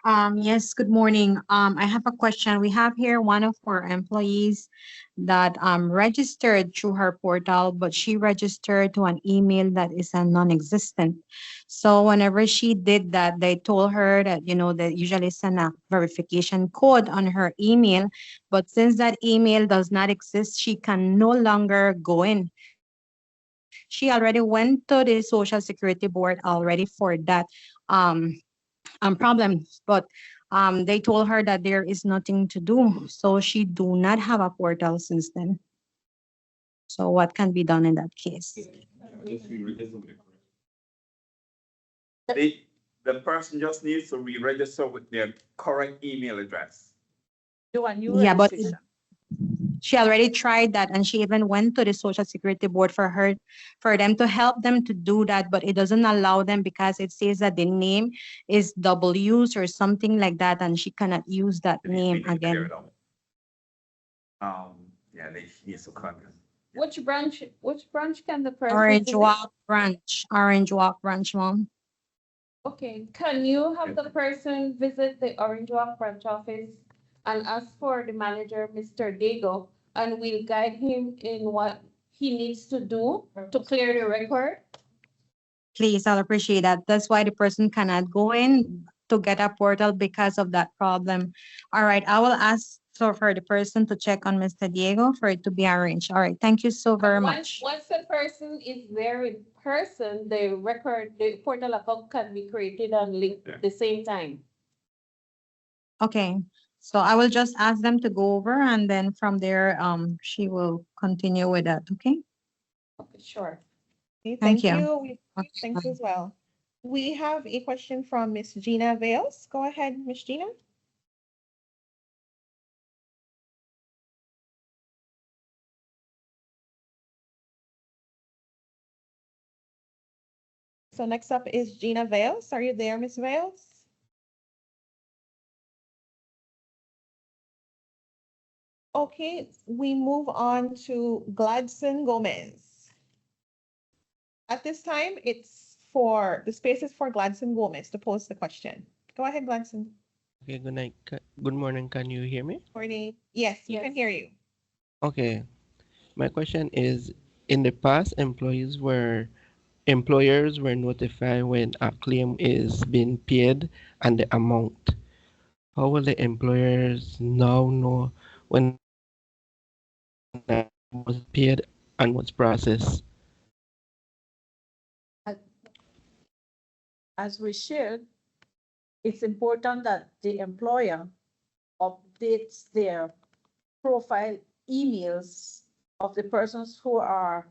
Yes, good morning. I have a question. We have here one of our employees that registered through her portal, but she registered to an email that is a non-existent. So whenever she did that, they told her that, they usually send a verification code on her email, but since that email does not exist, she can no longer go in. She already went to the Social Security Board already for that. Um, problem, but they told her that there is nothing to do, so she do not have a portal since then. So what can be done in that case? The, the person just needs to re-register with their correct email address. Do a new Yeah, but registration. she already tried that, and she even went to the Social Security Board for them to help them to do that, but it doesn't allow them because it says that the name is double use or something like that, and she cannot use that We need name to clear again. it out. Yeah, they need to contact. Which branch can the person Orange visit? Orange Walk branch, mom. Okay, can you have the person visit the Orange Walk branch office and ask for the manager, Mr. Dago, and we'll guide him in what he needs to do to clear the record? Please, I'll appreciate that. That's why the person cannot go in to get a portal because of that problem. All right, I will ask so for the person to check on Mr. Diego for it to be arranged. All right, thank you so very much. Once the person is there in person, the portal account can be created and linked at the same time. Okay, so I will just ask them to go over and then from there, she will continue with that, okay? Okay, sure. Okay, Thank thank you. you. Okay, Thanks bye. as well. We have a question from Miss Gina Vales. Go ahead, Miss Gina. So next up is Gina Vales. Are you there, Miss Vales? Okay, we move on to Gladson Gomez. At this time, the space is for Gladson Gomez to pose the question. Go ahead, Gladson. Okay, good night. Good morning. Can you hear me? Morning. Yes, we can hear you. Okay. My question is, in the past, employers were notified when a claim is being paid and the amount. How will the employers now know when that was paid and was processed? As we shared, it's important that the employer updates their profile emails of the persons who are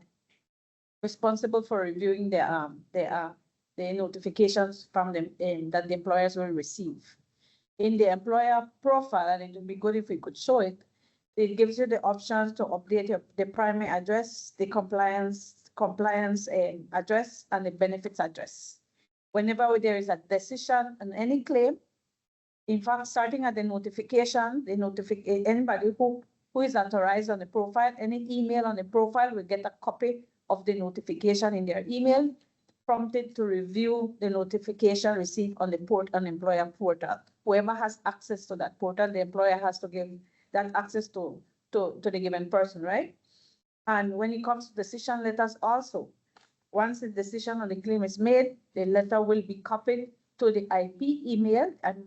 responsible for reviewing the notifications from them that the employers will receive. In the employer profile, and it would be good if we could show it, it gives you the options to update the primary address, the compliance address, and the benefits address. Whenever there is a decision on any claim, in fact, starting at the notification, anybody who is authorized on the profile, any email on the profile will get a copy of the notification in their email, prompted to review the notification received on the employer portal. Whoever has access to that portal, the employer has to give that access to the given person, right? And when it comes to decision letters also, once the decision on the claim is made, the letter will be copied to the IP email and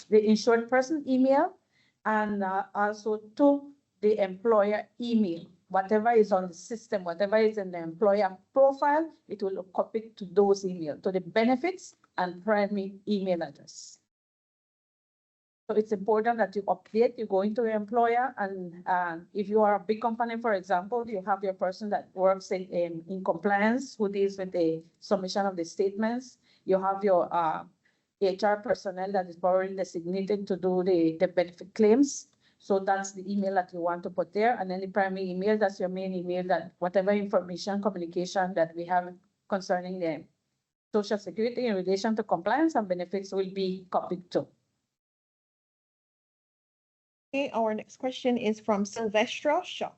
the insured person email, and also to the employer email. Whatever is on the system, whatever is in the employer profile, it will copy to those emails, to the benefits and primary email address. So it's important that you update, you go into your employer, and if you are a big company, for example, you have your person that works in compliance, who deals with the submission of the statements. You have your HR personnel that is already designated to do the benefit claims. So that's the email that you want to put there. And then the primary email, that's your main email, that whatever information, communication that we have concerning the Social Security in relation to compliance and benefits will be copied to. Okay, our next question is from Silvestro Shaw.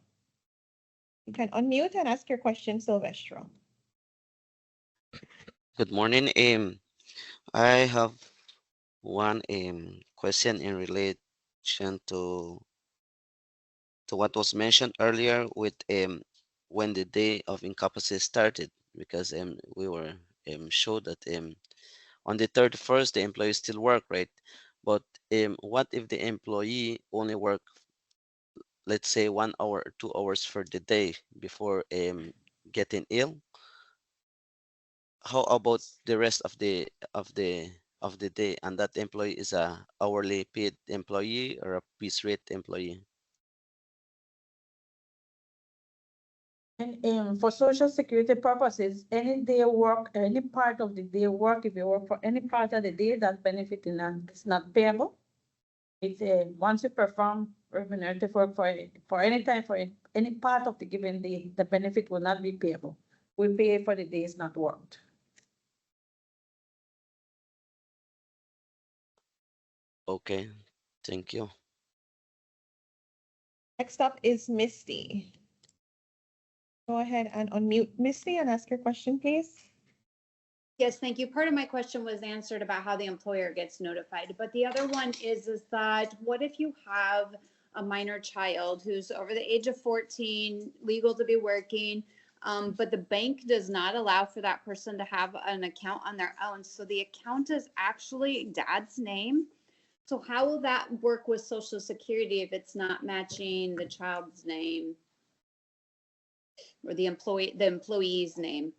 You can unmute and ask your question, Silvestro. Good morning. I have one question in relation to what was mentioned earlier with when the day of incapacity started, because we were showed that on the 31st the employee still work, right? But what if the employee only work, let's say 1 hour or 2 hours for the day before getting ill? How about the rest of the day, and that employee is a hourly paid employee or a piece rate employee? And for social security purposes, any day work, any part of the day work, if you work for any part of the day, that benefit is not payable. It's once you perform remunerative work for any time for any part of the given day, the benefit will not be payable. We pay for the days not worked. Okay, thank you. Next up is Misty. Go ahead and unmute Misty and ask your question, please. Yes, thank you. Part of my question was answered about how the employer gets notified, but the other one is that what if you have a minor child who's over the age of 14, legal to be working, but the bank does not allow for that person to have an account on their own. So the account is actually dad's name. So how will that work with Social Security if it's not matching the child's name or the employee's name?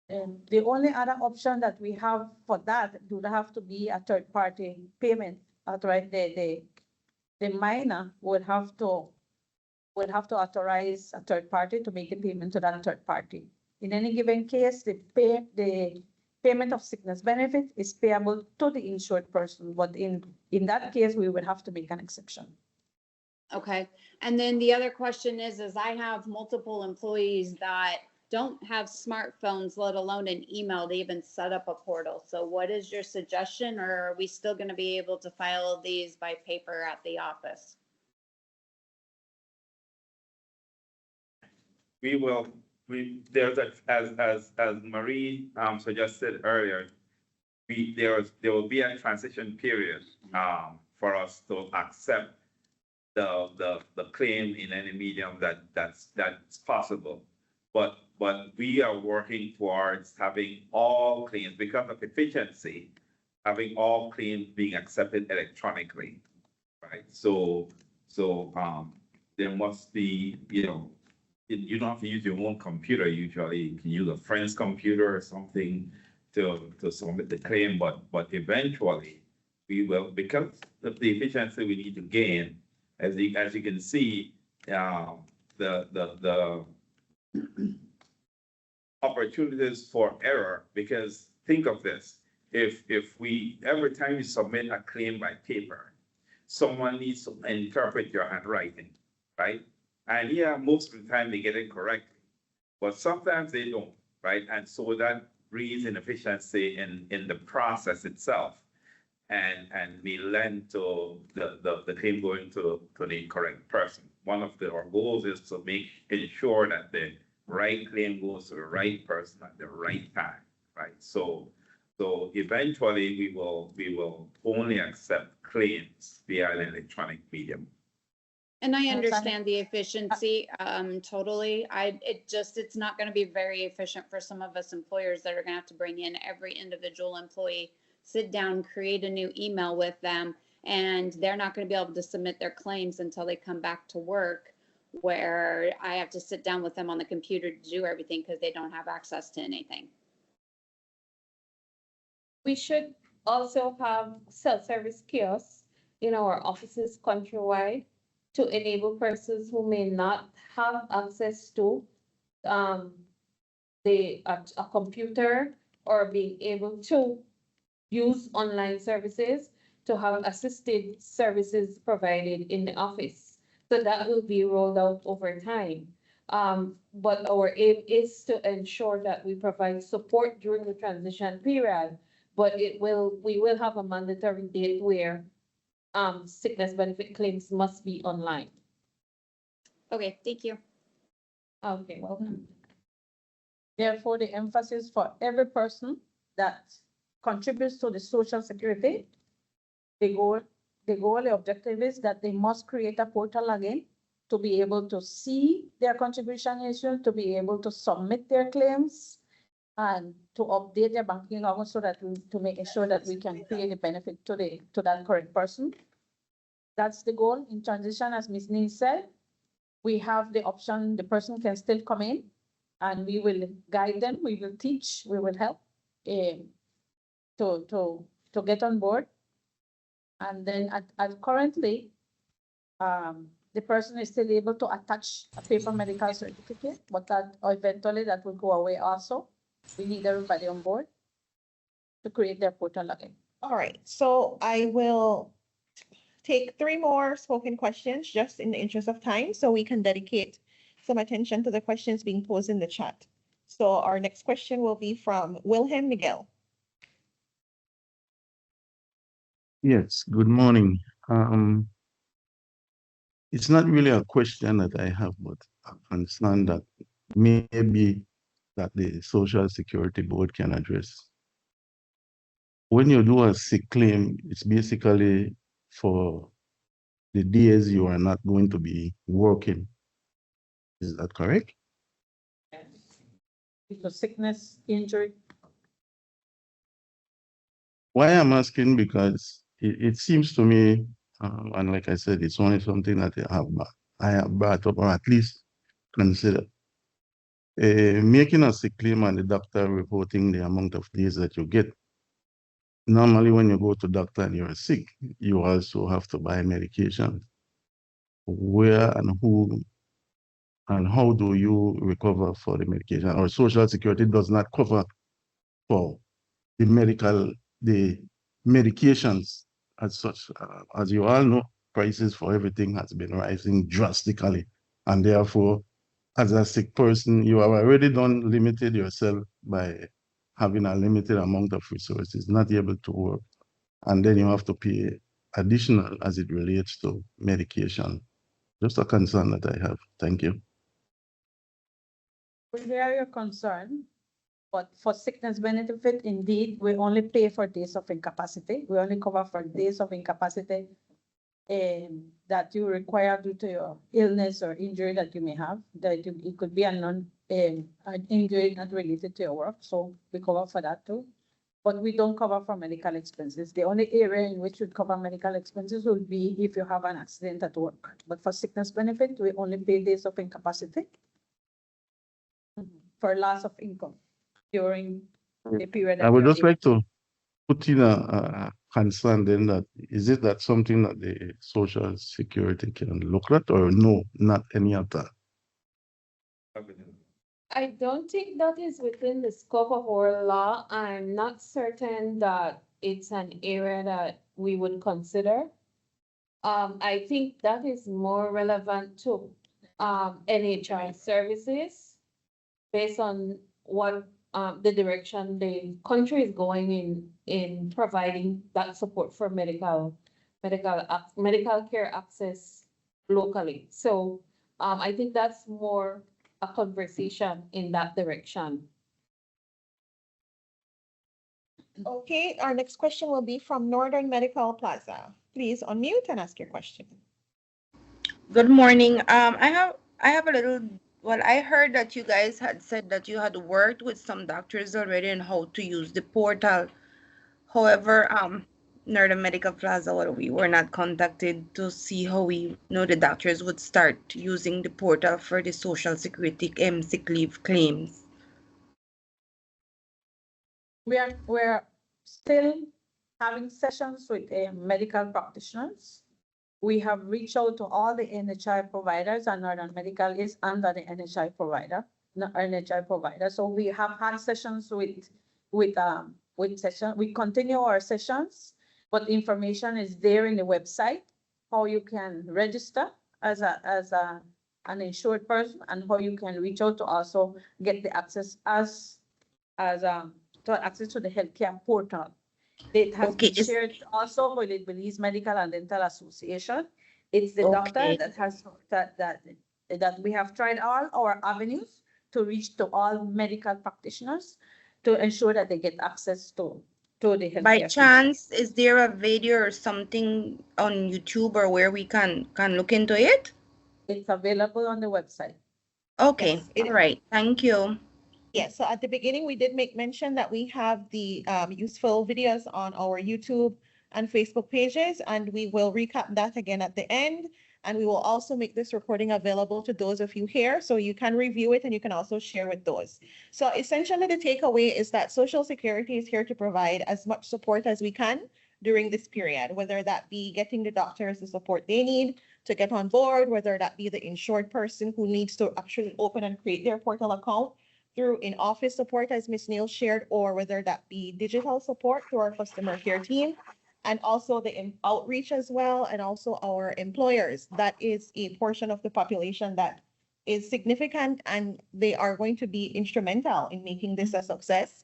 The only other option that we have for that would have to be a third party payment. Right, the minor would have to authorize a third party to make the payment to that third party. In any given case, the payment of sickness benefit is payable to the insured person, but in that case, we would have to make an exception. Okay. And then the other question is I have multiple employees that don't have smartphones, let alone an email to even set up a portal. So what is your suggestion, or are we still going to be able to file these by paper at the office? There's as Marie suggested earlier, there will be a transition period for us to accept the claim in any medium that's possible. But we are working towards having all claims, because of efficiency, having all claims being accepted electronically, right? So there must be, you don't have to use your own computer usually. You can use a friend's computer or something to submit the claim, but eventually we will, because of the efficiency we need to gain, as you can see, the opportunities for error, because think of this, if we, every time you submit a claim by paper, someone needs to interpret your handwriting, right? And yeah, most of the time they get it correctly, but sometimes they don't, right? And so that breeds inefficiency in the process itself, and may lend to the claim going to the correct person. One of our goals is to ensure that the right claim goes to the right person at the right time, right? So eventually we will only accept claims via an electronic medium. And I understand the efficiency, totally. It's not going to be very efficient for some of us employers that are going to have to bring in every individual employee, sit down, create a new email with them, and they're not going to be able to submit their claims until they come back to work, where I have to sit down with them on the computer to do everything because they don't have access to anything. We should also have self-service kiosks in our offices countrywide to enable persons who may not have access to a computer or being able to use online services to have assisted services provided in the office. So that will be rolled out over time. But our aim is to ensure that we provide support during the transition period, but we will have a mandatory date where sickness benefit claims must be online. Okay, thank you. Okay, welcome. Therefore, the emphasis for every person that contributes to the social security, the objective is that they must create a portal again to be able to see their contribution issue, to be able to submit their claims, and to update their banking account so that to make sure that we can create a benefit to that correct person. That's the goal. In transition, as Ms. Nee said, we have the option, the person can still come in and we will guide them, we will teach, we will help to get on board. And then at currently, the person is still able to attach a paper medical certificate, but that eventually that will go away also. We need everybody on board to create their portal again. All right, so I will take 3 more spoken questions just in the interest of time, so we can dedicate some attention to the questions being posed in the chat. So our next question will be from Wilhelm Miguel. Yes, good morning. It's not really a question that I have, but a concern that maybe that the Social Security Board can address. When you do a sick claim, it's basically for the days you are not going to be working. Is that correct? Because sickness, injury. Why I'm asking, because it seems to me, and like I said, it's only something that I have brought up, or at least considered. Making a sick claim and the doctor reporting the amount of days that you get. Normally, when you go to doctor and you're sick, you also have to buy medication. Where and who and how do you recover for the medication? Or Social Security does not cover for the medications as such. As you all know, prices for everything has been rising drastically, and therefore, as a sick person, you have already limited yourself by having a limited amount of resources, not able to work, and then you have to pay additional as it relates to medication. Just a concern that I have. Thank you. We hear your concern, but for sickness benefit, indeed, we only pay for days of incapacity. We only cover for days of incapacity that you require due to your illness or injury that you may have. It could be an injury not related to your work, so we cover for that too. But we don't cover for medical expenses. The only area in which we cover medical expenses would be if you have an accident at work. But for sickness benefit, we only pay days of incapacity for loss of income during the period. I would just like to put in a concern then that, is it that something that the Social Security can look at, or no, not any of that? I don't think that is within the scope of our law. I'm not certain that it's an area that we would consider. I think that is more relevant to NHI services based on what the direction the country is going in providing that support for medical care access locally. So I think that's more a conversation in that direction. Okay, our next question will be from Northern Medical Plaza. Please unmute and ask your question. Good morning. I have a little, well, I heard that you guys had said that you had worked with some doctors already on how to use the portal. However, Northern Medical Plaza, well, we were not contacted to see how we know the doctors would start using the portal for the Social Security sick leave claims. We're still having sessions with medical practitioners. We have reached out to all the NHI providers, and Northern Medical is under the NHI provider. So we have had sessions with session. We continue our sessions, but information is there in the website, how you can register as an insured person, and how you can reach out to also get the access to access to the healthcare portal. It has been shared also with the Belize Medical and Dental Association. It's the doctor that has that we have tried all our avenues to reach to all medical practitioners to ensure that they get access to the healthcare. By chance, is there a video or something on YouTube or where we can look into it? It's available on the website. Okay, Yes, all right, thank you. Yes, so at the beginning, we did make mention that we have the useful videos on our YouTube and Facebook pages, and we will recap that again at the end. And we will also make this recording available to those of you here, so you can review it and you can also share with those. So essentially, the takeaway is that Social Security is here to provide as much support as we can during this period, whether that be getting the doctors the support they need to get on board, whether that be the insured person who needs to actually open and create their portal account through in-office support, as Ms. Neal shared, or whether that be digital support through our customer care team, and also the outreach as well, and also our employers. That is a portion of the population that is significant, and they are going to be instrumental in making this a success.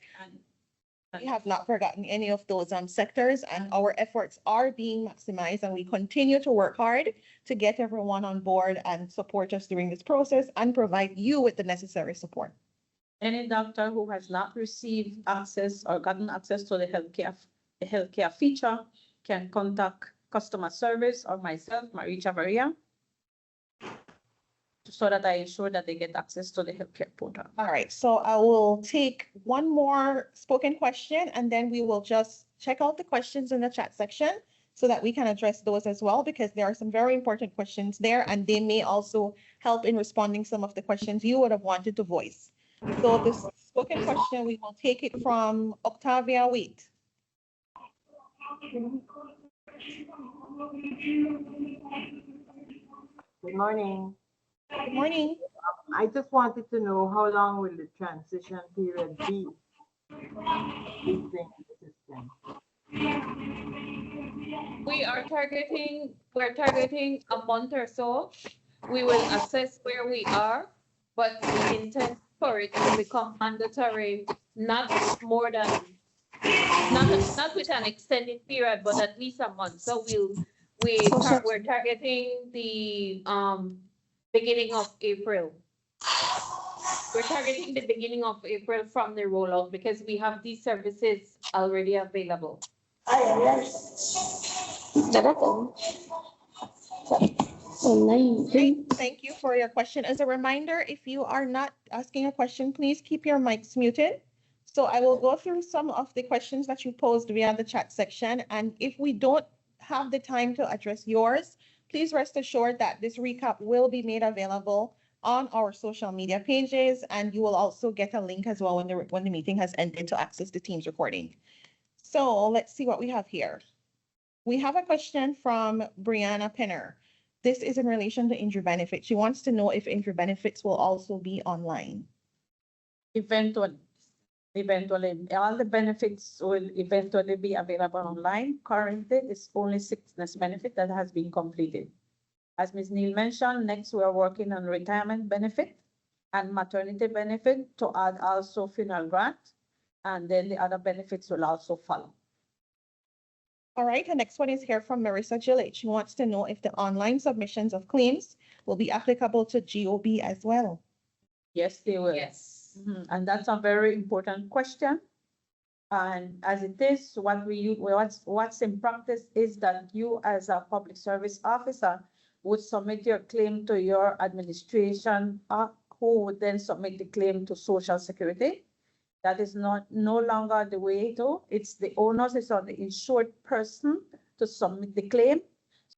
We have not forgotten any of those sectors, and our efforts are being maximized, and we continue to work hard to get everyone on board and support us during this process and provide you with the necessary support. Any doctor who has not received access or gotten access to the healthcare feature can contact customer service or myself, Marie Chavaria, so that I ensure that they get access to the healthcare portal. All right, so I will take one more spoken question, and then we will just check out the questions in the chat section so that we can address those as well, because there are some very important questions there, and they may also help in responding some of the questions you would have wanted to voice. So this spoken question, we will take it from Octavia Wheat. Good morning. Good morning. I just wanted to know how long will the transition period be using the system? We're targeting a month or so. We will assess where we are, but we intend for it to become mandatory, not with an extended period, but at least a month. So we're targeting the beginning of April. We're targeting the beginning of April from the rollout because we have these services already available. Great. Thank you for your question. As a reminder, if you are not asking a question, please keep your mics muted. So I will go through some of the questions that you posed via the chat section. And if we don't have the time to address yours, please rest assured that this recap will be made available on our social media pages, and you will also get a link as well when the meeting has ended to access the Teams recording. So let's see what we have here. We have a question from Brianna Penner. This is in relation to injury benefits. She wants to know if injury benefits will also be online. Eventually, all the benefits will eventually be available online. Currently, it's only sickness benefit that has been completed. As Ms. Neal mentioned, next we are working on retirement benefit and maternity benefit to add also funeral grant, and then the other benefits will also follow. All right, the next one is here from Marissa Gillett. She wants to know if the online submissions of claims will be applicable to GOB as well. Yes, they will. Yes. And that's a very important question. And as it is, what's in practice is that you as a public service officer would submit your claim to your administration, who would then submit the claim to Social Security. That is no longer the way to. It's the onus is on the insured person to submit the claim.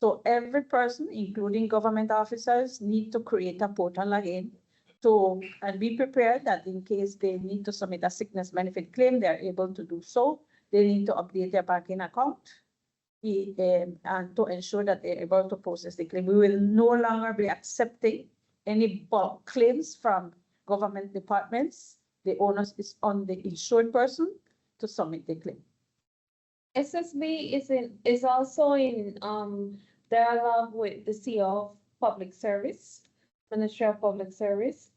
So every person, including government officers, need to create a portal again and be prepared that in case they need to submit a sickness benefit claim, they're able to do so. They need to update their banking account and to ensure that they're able to process the claim. We will no longer be accepting any bulk claims from government departments. The onus is on the insured person to submit the claim. SSB is also in dialogue with the CEO of Public Service, Ministry of Public Service,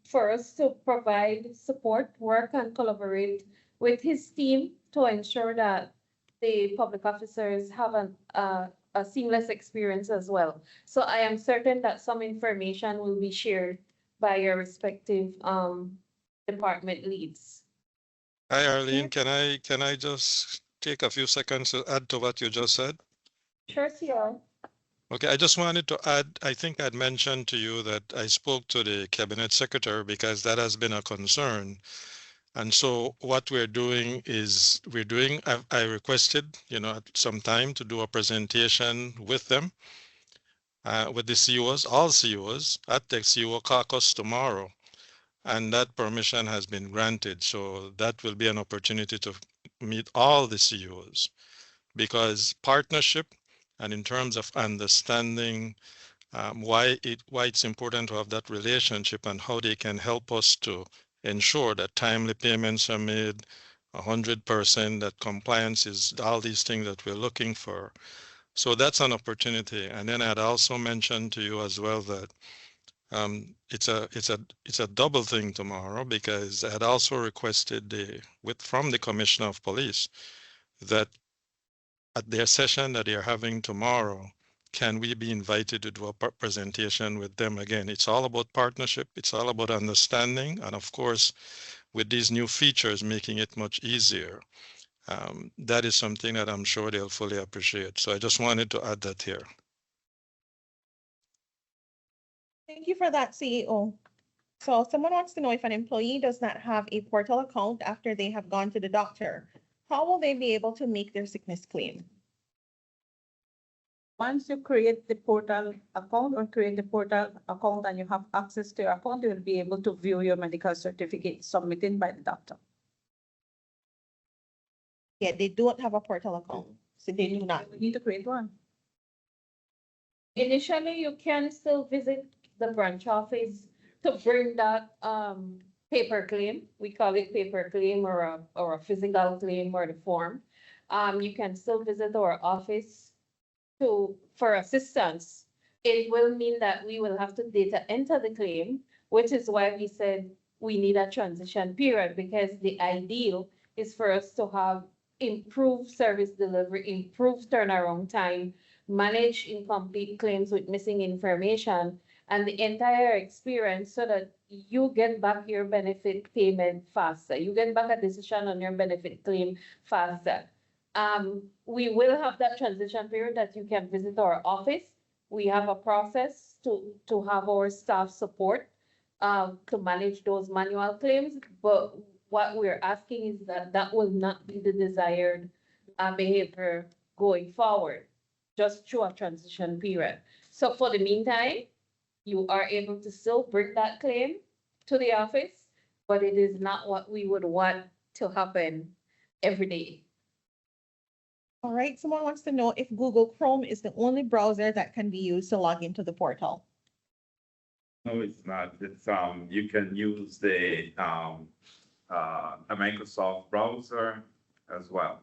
for us to provide support, work, and collaborate with his team to ensure that the public officers have a seamless experience as well. So I am certain that some information will be shared by your respective department leads. Hi, Arlene. Can I just take a few seconds to add to what you just said? Sure, CR. Okay, I just wanted to add, I think I'd mentioned to you that I spoke to the cabinet secretary because that has been a concern. And so what we're doing is I requested, some time to do a presentation with them, with the CEOs, all CEOs at the CEO caucus tomorrow. And that permission has been granted. So that will be an opportunity to meet all the CEOs because partnership and in terms of understanding why it's important to have that relationship and how they can help us to ensure that timely payments are made, 100%, that compliance is all these things that we're looking for. So that's an opportunity. And then I'd also mentioned to you as well that it's a double thing tomorrow because I had also requested from the Commissioner of Police that at their session that they're having tomorrow, can we be invited to do a presentation with them again? It's all about partnership. It's all about understanding. And of course, with these new features, making it much easier. That is something that I'm sure they'll fully appreciate. So I just wanted to add that here. Thank you for that, CEO. So someone wants to know if an employee does not have a portal account after they have gone to the doctor, how will they be able to make their sickness claim? Once you create the portal account or create the portal account and you have access to your account, you will be able to view your medical certificate submitted by the doctor. Yeah, they don't have a portal account, so they do not. We need to create one. Initially, you can still visit the branch office to bring that paper claim. We call it paper claim or a physical claim or the form. You can still visit our office for assistance. It will mean that we will have to data enter the claim, which is why we said we need a transition period because the ideal is for us to have improved service delivery, improved turnaround time, manage incomplete claims with missing information, and the entire experience so that you get back your benefit payment faster. You get back a decision on your benefit claim faster. We will have that transition period that you can visit our office. We have a process to have our staff support to manage those manual claims, but what we're asking is that will not be the desired behavior going forward, just through a transition period. So for the meantime, you are able to still bring that claim to the office, but it is not what we would want to happen every day. All right, someone wants to know if Google Chrome is the only browser that can be used to log into the portal. No, it's not. It's you can use the a Microsoft browser as well.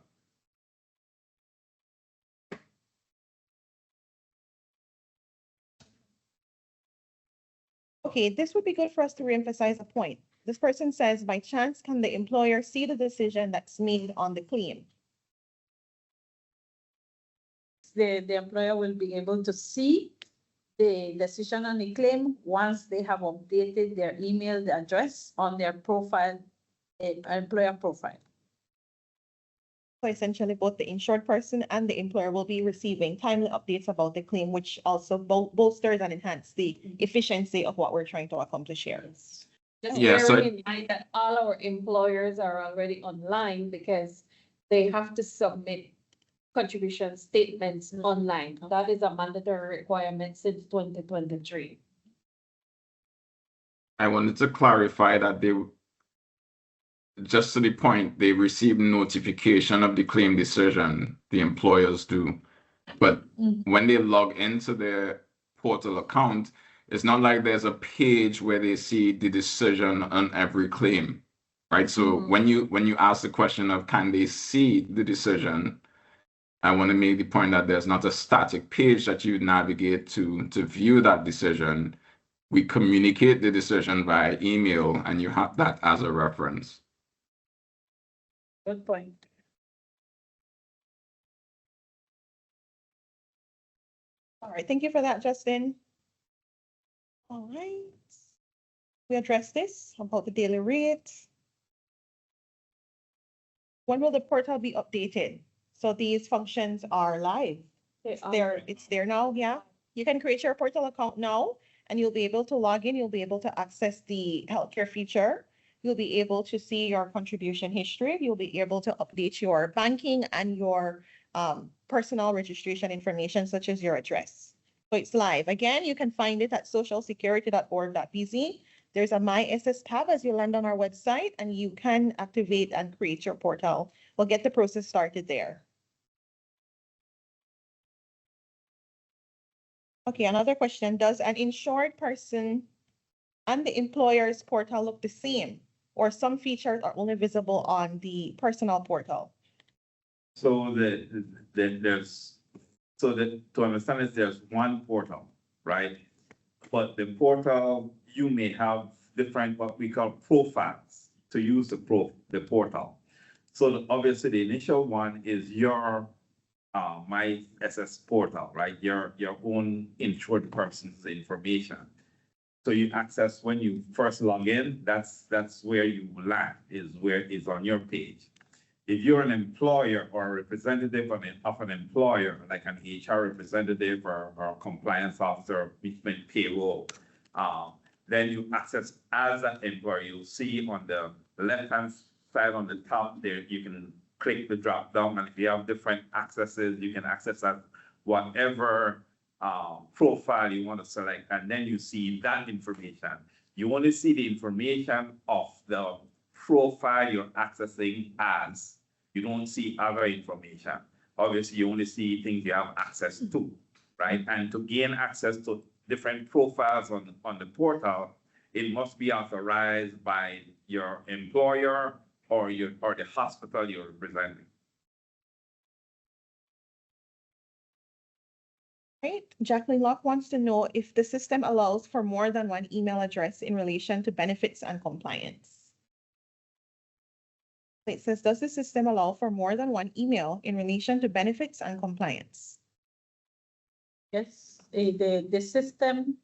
Okay, this would be good for us to reemphasize a point. This person says, by chance, can the employer see the decision that's made on the claim? The employer will be able to see the decision on the claim once they have updated their email address on their profile, employer profile. So essentially, both the insured person and the employer will be receiving timely updates about the claim, which also bolsters and enhances the efficiency of what we're trying to accomplish here. Just Yeah, so- bearing in mind that all our employers are already online because they have to submit contribution statements online. That is a mandatory requirement since 2023. I wanted to clarify that just to the point, they receive notification of the claim decision, the employers do. But when they log into their portal account, it's not like there's a page where they see the decision on every claim, right? So when you ask the question of can they see the decision, I want to make the point that there's not a static page that you navigate to view that decision. We communicate the decision via email, and you have that as a reference. Good point. All right, thank you for that, Justin. All right. We addressed this about the daily rate. When will the portal be updated? So these functions are live. It's there now, yeah. You can create your portal account now and you'll be able to log in. You'll be able to access the healthcare feature. You'll be able to see your contribution history. You'll be able to update your banking and your personal registration information, such as your address. So it's live. Again, you can find it at socialsecurity.org.bz. There's a My SS tab as you land on our website, and you can activate and create your portal. We'll get the process started there. Okay, another question. Does an insured person and the employer's portal look the same, or some features are only visible on the personal portal? So to understand it, there's one portal, right? But the portal, you may have different, what we call profiles to use the portal. So obviously the initial one is your My SS portal, right? Your own insured person's information. So you access when you first log in, that's where you land, is on your page. If you're an employer or a representative of an employer, like an HR representative or a compliance officer, management payroll, then you access as an employer. You'll see on the left-hand side on the top there, you can click the drop down, and if you have different accesses, you can access that whatever profile you want to select, and then you see that information. You only see the information of the profile you're accessing as. You don't see other information. Obviously, you only see things you have access to, right? And to gain access to different profiles on the portal, it must be authorized by your employer or the hospital you're representing. Right. Jacqueline Locke wants to know if the system allows for more than one email address in relation to benefits and compliance. It says, does the system allow for more than one email in relation to benefits and compliance? Yes, the system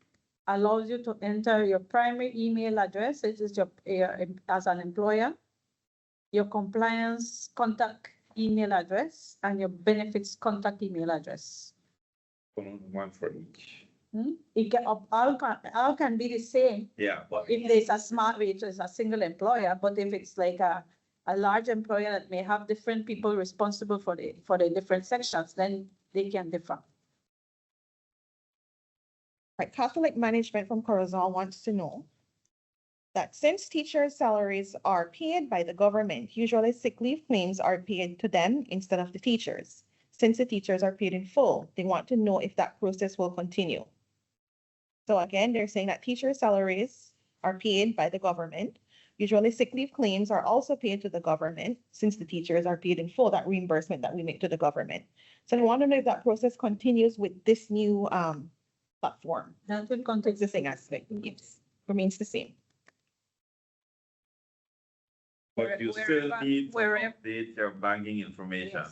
allows you to enter your primary email address, it is your as an employer, your compliance contact email address, and your benefits contact email address. One for each. It can, all can be the same. Yeah, but If there's a smart rate, it's a single employer, but if it's like a large employer that may have different people responsible for the different sections, then they can differ. Right, Catholic Management from Corozal wants to know that since teachers' salaries are paid by the government, usually sick leave claims are paid to them instead of the teachers. Since the teachers are paid in full, they want to know if that process will continue. So again, they're saying that teachers' salaries are paid by the government. Usually sick leave claims are also paid to the government since the teachers are paid in full, that reimbursement that we make to the government. So I want to know if that process continues with this new platform. That will continue. The same aspect, yes, remains the same. But you still need to update your banking information.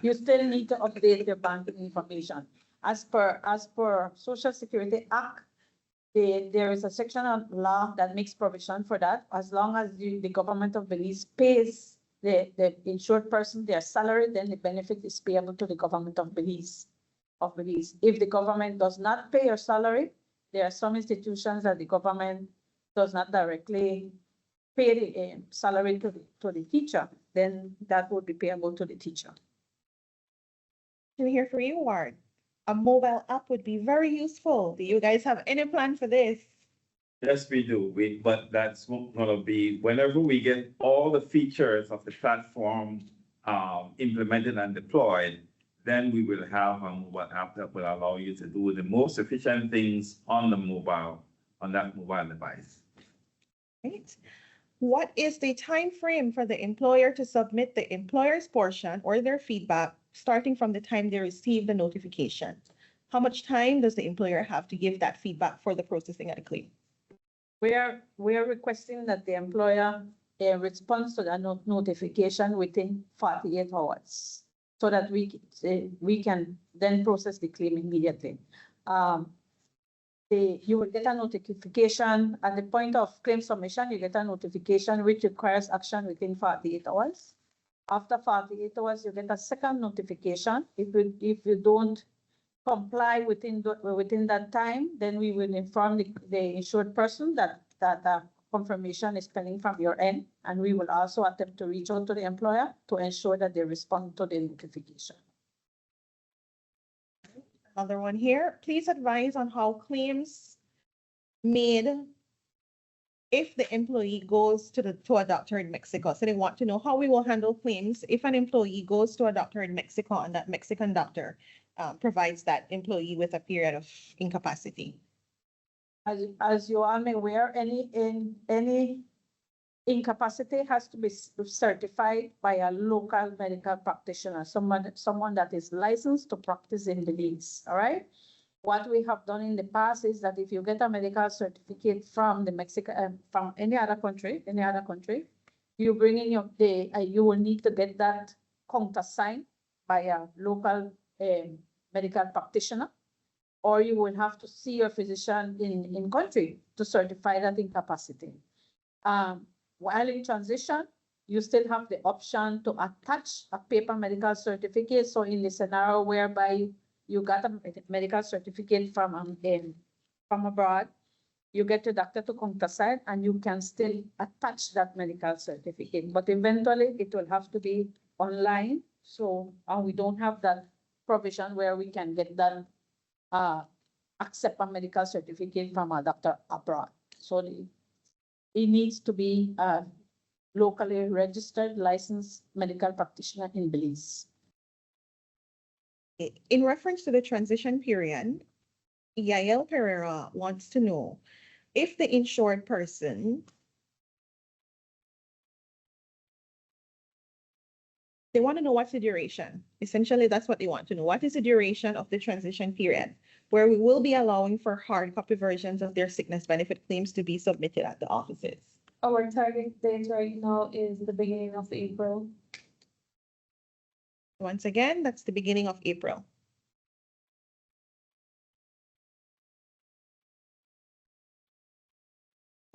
You still need to update your banking information. As per Social Security Act, there is a section of law that makes provision for that. As long as the government of Belize pays the insured person their salary, then the benefit is payable to the government of Belize. If the government does not pay your salary, there are some institutions that the government does not directly pay the salary to the teacher, then that would be payable to the teacher. Can we hear from you, Ward? A mobile app would be very useful. Do you guys have any plan for this? Yes, we do. But that's gonna be whenever we get all the features of the platform implemented and deployed, then we will have a mobile app that will allow you to do the most efficient things on that mobile device. Right. What is the time frame for the employer to submit the employer's portion or their feedback starting from the time they receive the notification? How much time does the employer have to give that feedback for the processing of the claim? We are requesting that the employer responds to that notification within 48 hours so that we can then process the claim immediately. You will get a notification at the point of claim submission. You get a notification which requires action within 48 hours. After 48 hours, you get a second notification. If you don't comply within that time, then we will inform the insured person that confirmation is pending from your end, and we will also attempt to reach out to the employer to ensure that they respond to the notification. Another one here. Please advise on how claims made if the employee goes to a doctor in Mexico. So they want to know how we will handle claims if an employee goes to a doctor in Mexico and that Mexican doctor provides that employee with a period of incapacity. As you all may aware, any incapacity has to be certified by a local medical practitioner, someone that is licensed to practice in Belize. All right. What we have done in the past is that if you get a medical certificate from from any other country, you bring in you will need to get that countersigned by a local medical practitioner, or you will have to see your physician in country to certify that incapacity. While in transition, you still have the option to attach a paper medical certificate. So in the scenario whereby you got a medical certificate from abroad, you get your doctor to countersign and you can still attach that medical certificate. But eventually it will have to be online. So we don't have that provision where we can get that accept a medical certificate from a doctor abroad. So it needs to be a locally registered licensed medical practitioner in Belize. In reference to the transition period, Yael Pereira wants to know if the insured person, they want to know what's the duration. Essentially, that's what they want to know. What is the duration of the transition period where we will be allowing for hard copy versions of their sickness benefit claims to be submitted at the offices? Our target date right now is the beginning of April. Once again, that's the beginning of April.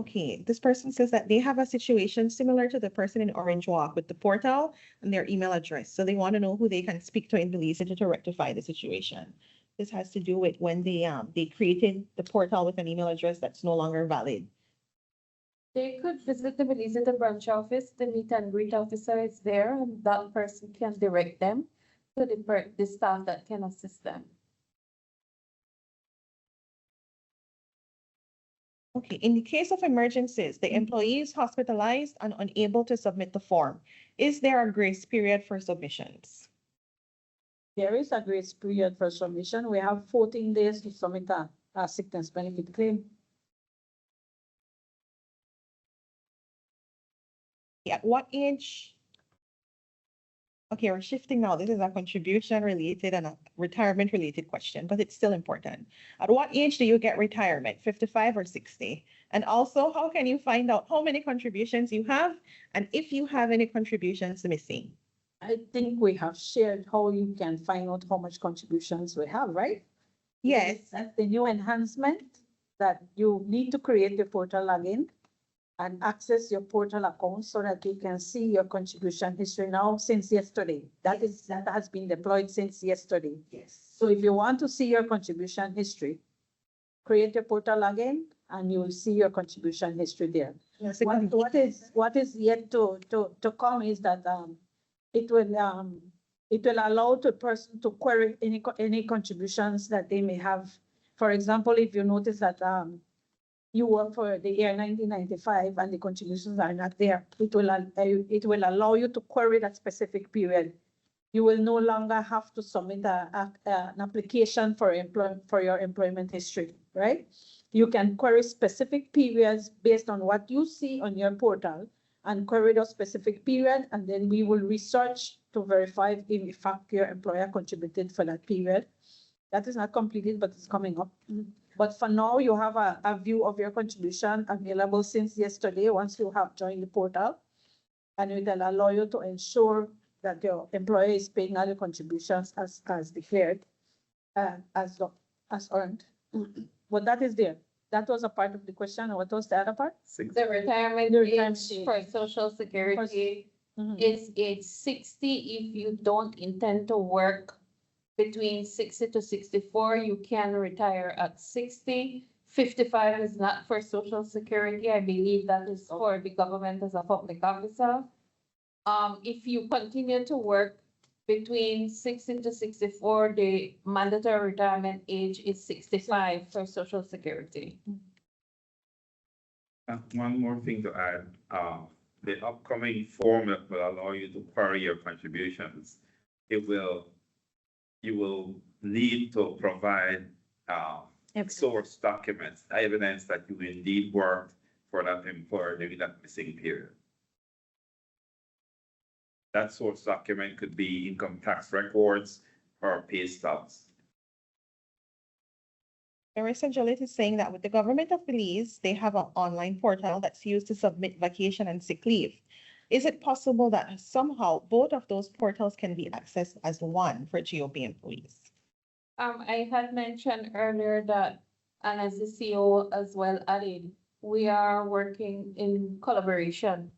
Okay, this person says that they have a situation similar to the person in Orange Walk with the portal and their email address. So they want to know who they can speak to in Belize to rectify the situation. This has to do with when they created the portal with an email address that's no longer valid. They could visit the Belize branch office. The meet and greet officer is there, and that person can direct them to the staff that can assist them. Okay, in the case of emergencies, the employee is hospitalized and unable to submit the form. Is there a grace period for submissions? There is a grace period for submission. We have 14 days to submit a sickness benefit claim. At what age? Okay, we're shifting now. This is a contribution related and a retirement related question, but it's still important. At what age do you get retirement, 55 or 60? And also, how can you find out how many contributions you have and if you have any contributions missing? I think we have shared how you can find out how much contributions we have, right? Yes. That's the new enhancement that you need to create your portal login and access your portal account so that you can see your contribution history now since yesterday. That has been deployed since yesterday. Yes. So if you want to see your contribution history, create your portal login and you will see your contribution history there. Yes. What is yet to come is that it will allow the person to query any contributions that they may have. For example, if you notice that you work for the year 1995 and the contributions are not there, it will allow you to query that specific period. You will no longer have to submit an application for your employment history, right? You can query specific periods based on what you see on your portal and query those specific period, and then we will research to verify if in fact your employer contributed for that period. That is not completed, but it's coming up. But for now, you have a view of your contribution available since yesterday once you have joined the portal, and it will allow you to ensure that your employer is paying all the contributions as declared, as earned. But that is there. That was a part of the question. What was the other part? The retirement age for Social Security is age 60. If you don't intend to work between 60 to 64, you can retire at 60. 55 is not for Social Security. I believe that is for the government as a public officer. If you continue to work between 60 to 64, the mandatory retirement age is 65 for Social Security. One more thing to add, the upcoming form that will allow you to query your contributions, you will need to provide, source documents, evidence that you indeed worked for that employer during that missing period. That source document could be income tax records or pay stubs. Marissa Joliet is saying that with the government of Belize, they have an online portal that's used to submit vacation and sick leave. Is it possible that somehow both of those portals can be accessed as one for GOP employees? I had mentioned earlier that, and as the CEO as well added, we are working in collaboration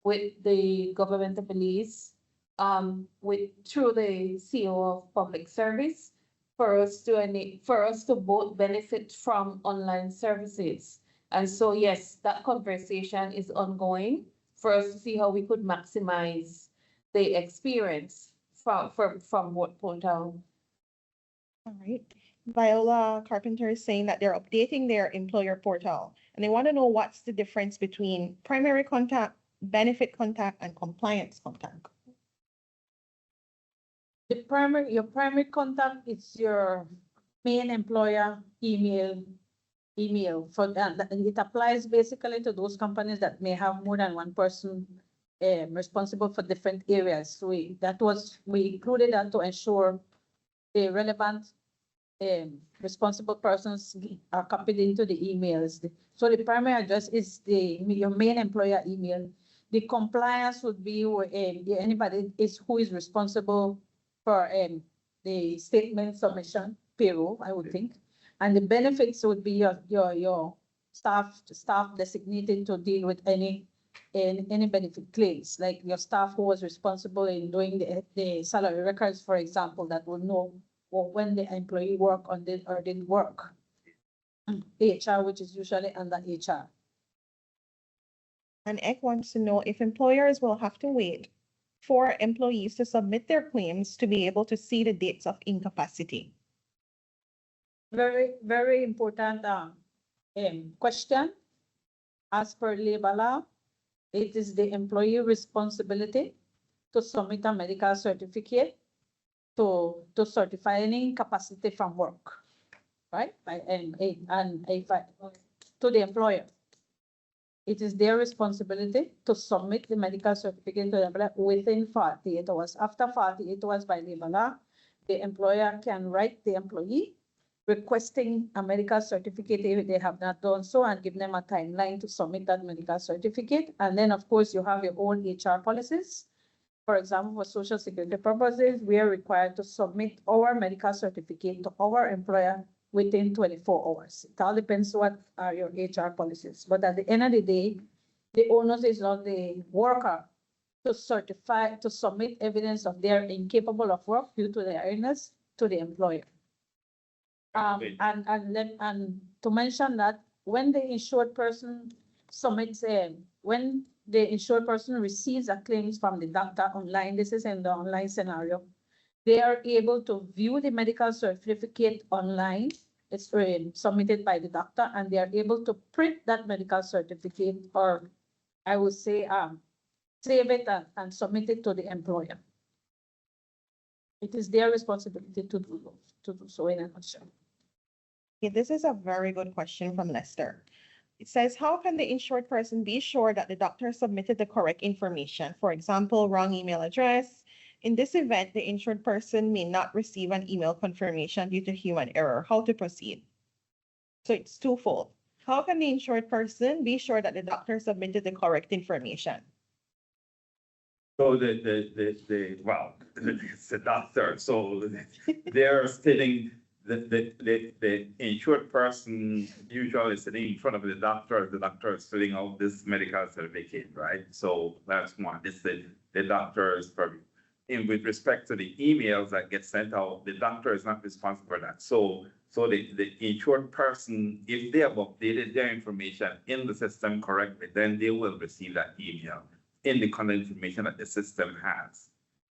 with the government of Belize, through the CEO of Public Service, for us to both benefit from online services. And so, yes, that conversation is ongoing for us to see how we could maximize the experience from what portal. All right. Viola Carpenter is saying that they're updating their employer portal and they want to know what's the difference between primary contact, benefit contact, and compliance contact. Your primary contact is your main employer email for that. And it applies basically to those companies that may have more than one person responsible for different areas. So we included that to ensure the relevant responsible persons are copied into the emails. So the primary address is your main employer email. The compliance would be anybody who is responsible for the statement submission, payroll, I would think. And the benefits would be your staff designated to deal with any benefit claims, like your staff who was responsible in doing the salary records, for example, that will know when the employee worked or didn't work. HR, which is usually under HR. And Ek wants to know if employers will have to wait for employees to submit their claims to be able to see the dates of incapacity. Very, very important question. As per labor law, it is the employee responsibility to submit a medical certificate to certify any incapacity from work, right? To the employer. It is their responsibility to submit the medical certificate to the employer within 48 hours. After 48 hours by labor law, the employer can write the employee requesting a medical certificate if they have not done so, and give them a timeline to submit that medical certificate. And then, of course, you have your own HR policies. For example, for Social Security purposes, we are required to submit our medical certificate to our employer within 24 hours. It all depends what are your HR policies. But at the end of the day, the onus is on the worker to submit evidence of their incapable of work due to their illness to the employer. And to mention that when the insured person submits when the insured person receives a claims from the doctor online, this is in the online scenario, they are able to view the medical certificate online. It's submitted by the doctor, and they are able to print that medical certificate, or I would say save it and submit it to the employer. It is their responsibility to do so in a nutshell. Okay, this is a very good question from Lester. It says, how can the insured person be sure that the doctor submitted the correct information? For example, wrong email address. In this event, the insured person may not receive an email confirmation due to human error. How to proceed? So it's twofold. How can the insured person be sure that the doctor submitted the correct information? So well, it's the doctor. So they're stating the insured person usually is sitting in front of the doctor is filling out this medical certificate, right? So that's one, it's the doctor's purview. And with respect to the emails that get sent out, the doctor is not responsible for that. So the insured person, if they have updated their information in the system correctly, then they will receive that email in the kind of information that the system has.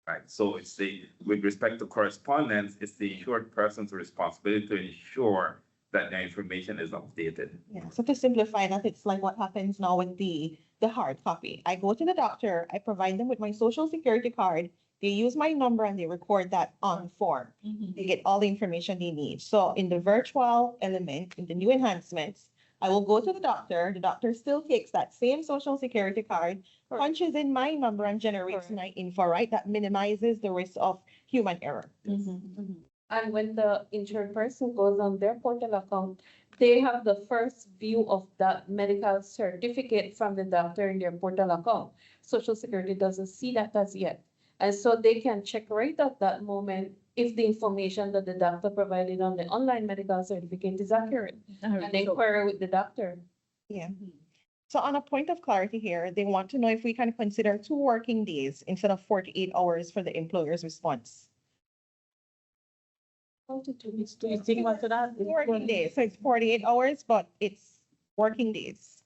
Right, so it's with respect to correspondence, it's the insured person's responsibility to ensure that their information is updated. Yeah, so to simplify that, it's like what happens now with the hard copy. I go to the doctor, I provide them with my social security card, they use my number and they record that on form. They get all the information they need. So in the virtual element, in the new enhancements, I will go to the doctor still takes that same social security card, punches in my number and generates my info, right? That minimizes the risk of human error. And when the insured person goes on their portal account, they have the first view of that medical certificate from the doctor in their portal account. Social Security doesn't see that as yet. And so they can check right at that moment if the information that the doctor provided on the online medical certificate is accurate and inquire with the doctor. Yeah. So on a point of clarity here, they want to know if we can consider 2 working days instead of 48 hours for the employer's response. Do you think about that? Working days, so it's 48 hours, but it's working days.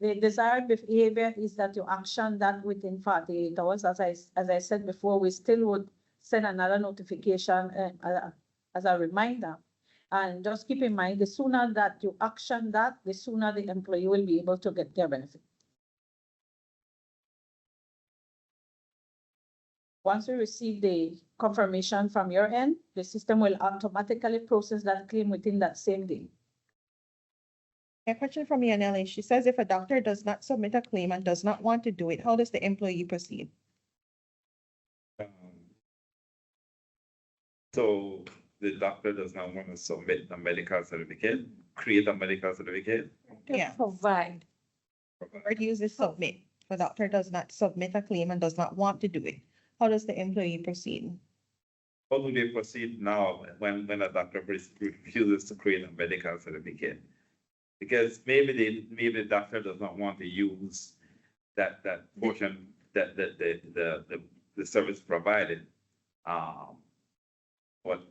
The desired behavior is that you action that within 48 hours. As I said before, we still would send another notification as a reminder. And just keep in mind, the sooner that you action that, the sooner the employee will be able to get their benefit. Once we receive the confirmation from your end, the system will automatically process that claim within that same day. A question from Yaneli. She says if a doctor does not submit a claim and does not want to do it, how does the employee proceed? So the doctor does not want to submit a medical certificate, create a medical certificate. Yeah. Provide. Word uses submit. The doctor does not submit a claim and does not want to do it. How does the employee proceed? How do they proceed now when a doctor refuses to create a medical certificate? Because maybe the doctor does not want to use that portion that the service provided. But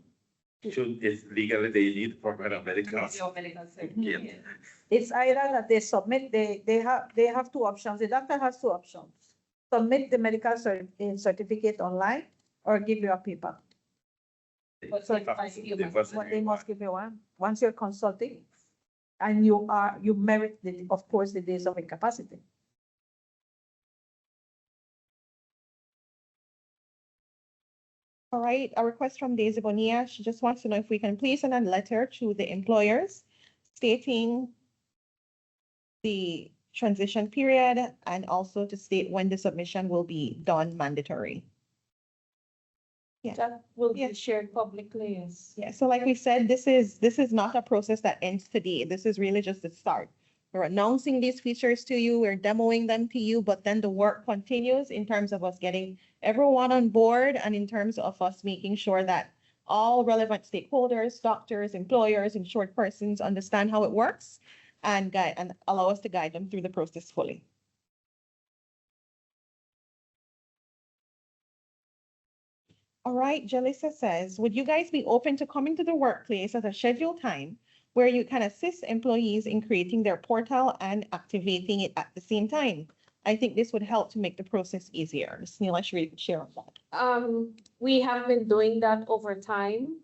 it's legally they need to provide a medical certificate. It's either that they submit, they have 2 options. The doctor has 2 options. Submit the medical certificate online or give you a paper. But So they must give you one. Once you're consulting and you merit of course the days of incapacity. All right, a request from Daisy Bonilla. She just wants to know if we can please send a letter to the employers stating the transition period and also to state when the submission will be done mandatory. Yeah. That will be shared publicly, yes. Yeah, so like we said, this is not a process that ends today. This is really just the start. We're announcing these features to you, we're demoing them to you, but then the work continues in terms of us getting everyone on board and in terms of us making sure that all relevant stakeholders, doctors, employers, insured persons understand how it works and guide and allow us to guide them through the process fully. All right, Jalissa says, would you guys be open to coming to the workplace at a scheduled time where you can assist employees in creating their portal and activating it at the same time? I think this would help to make the process easier. Ms. Neela, should we share on that? We have been doing that over time.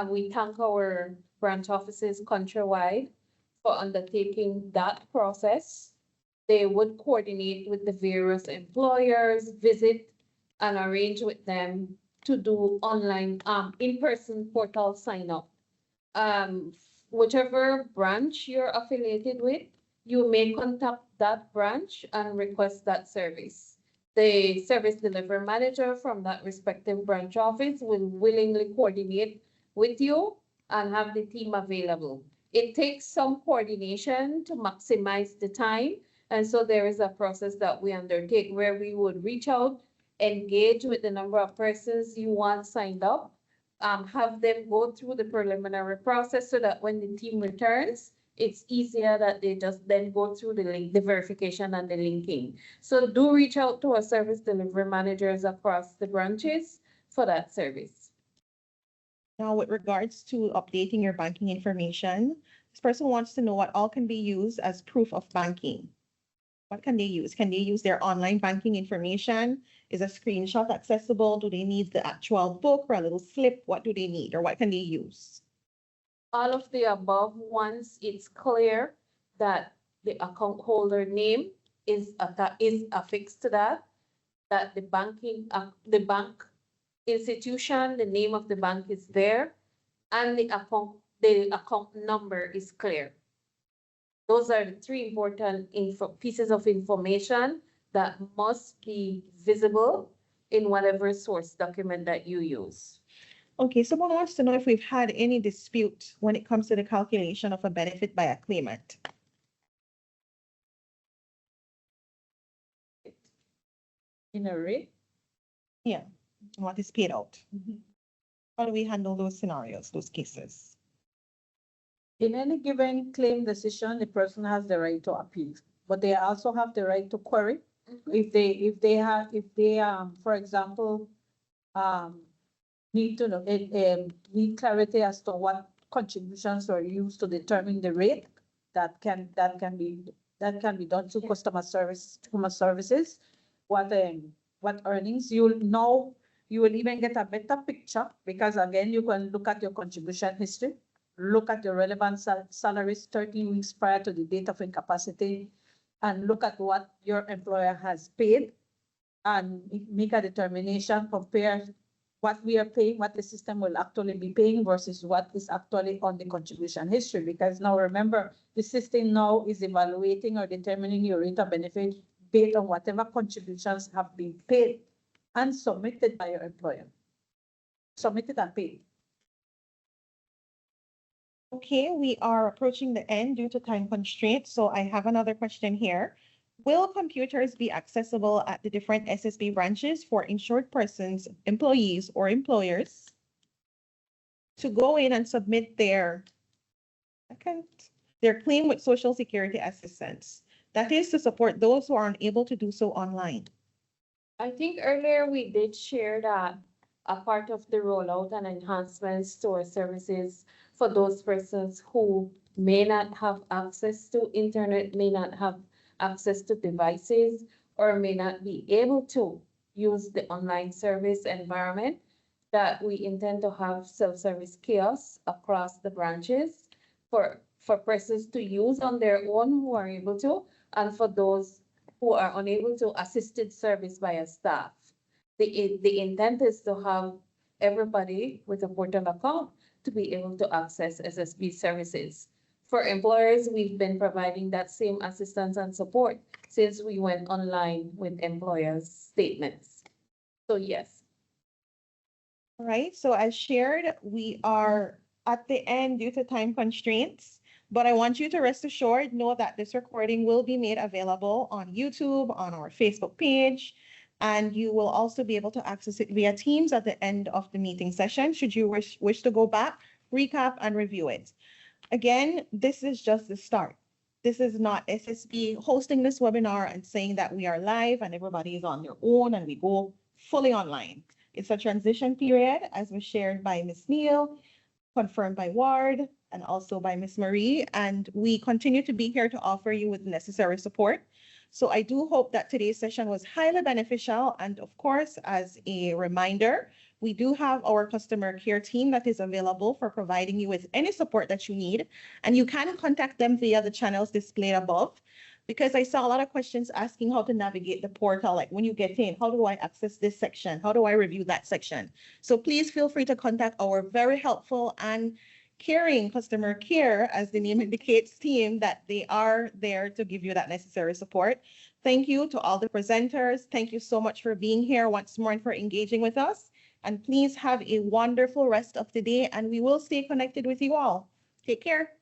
We thank our branch offices countrywide for undertaking that process. They would coordinate with the various employers, visit and arrange with them to do online, in-person portal sign up. Whichever branch you're affiliated with, you may contact that branch and request that service. The service delivery manager from that respective branch office will willingly coordinate with you and have the team available. It takes some coordination to maximize the time. And so there is a process that we undertake where we would reach out engage with the number of persons you want signed up. Have them go through the preliminary process so that when the team returns, it's easier that they just then go through the link, the verification and the linking. So do reach out to our service delivery managers across the branches for that service. Now, with regards to updating your banking information, this person wants to know what all can be used as proof of banking. What can they use? Can they use their online banking information? Is a screenshot accessible? Do they need the actual book or a little slip? What do they need, or what can they use? All of the above, once it's clear that the account holder name is affixed to that the bank institution, the name of the bank is there, and the account number is clear. Those are the three important pieces of information that must be visible in whatever source document that you use. Okay, someone wants to know if we've had any dispute when it comes to the calculation of a benefit by a claimant. In a rate? Yeah, what is paid out? How do we handle those scenarios, those cases? In any given claim decision, the person has the right to appeal, but they also have the right to query. If they for example, need to know, need clarity as to what contributions were used to determine the rate, that can be done through customer services. What earnings you will even get a better picture, because again, you can look at your contribution history, look at your relevant salaries 13 weeks prior to the date of incapacity, and look at what your employer has paid and make a determination, compare what we are paying, what the system will actually be paying versus what is actually on the contribution history. Because now remember, the system now is evaluating or determining your rate of benefit based on whatever contributions have been paid and submitted by your employer. Submitted and paid. Okay, we are approaching the end due to time constraints, so I have another question here. Will computers be accessible at the different SSB branches for insured persons, employees, or employers to go in and submit their claim with Social Security assistance? That is to support those who are unable to do so online. I think earlier we did share that a part of the rollout and enhancements to our services for those persons who may not have access to internet, may not have access to devices, or may not be able to use the online service environment, that we intend to have self-service kiosks across the branches for persons to use on their own who are able to, and for those who are unable to, assisted service by a staff. The intent is to have everybody with a portal account to be able to access SSB services. For employers, we've been providing that same assistance and support since we went online with employers' statements. So yes. All right, so as shared, we are at the end due to time constraints, but I want you to rest assured, know that this recording will be made available on YouTube, on our Facebook page, and you will also be able to access it via Teams at the end of the meeting session, should you wish to go back, recap, and review it. Again, this is just the start. This is not SSB hosting this webinar and saying that we are live and everybody is on their own and we go fully online. It's a transition period, as was shared by Ms. Neal, confirmed by Ward, and also by Ms. Marie, and we continue to be here to offer you with necessary support. So I do hope that today's session was highly beneficial, and of course, as a reminder, we do have our customer care team that is available for providing you with any support that you need, and you can contact them via the channels displayed above, because I saw a lot of questions asking how to navigate the portal, like when you get in, how do I access this section? How do I review that section? So please feel free to contact our very helpful and caring customer care, as the name indicates, team, that they are there to give you that necessary support. Thank you to all the presenters. Thank you so much for being here once more and for engaging with us. And please have a wonderful rest of the day, and we will stay connected with you all. Take care.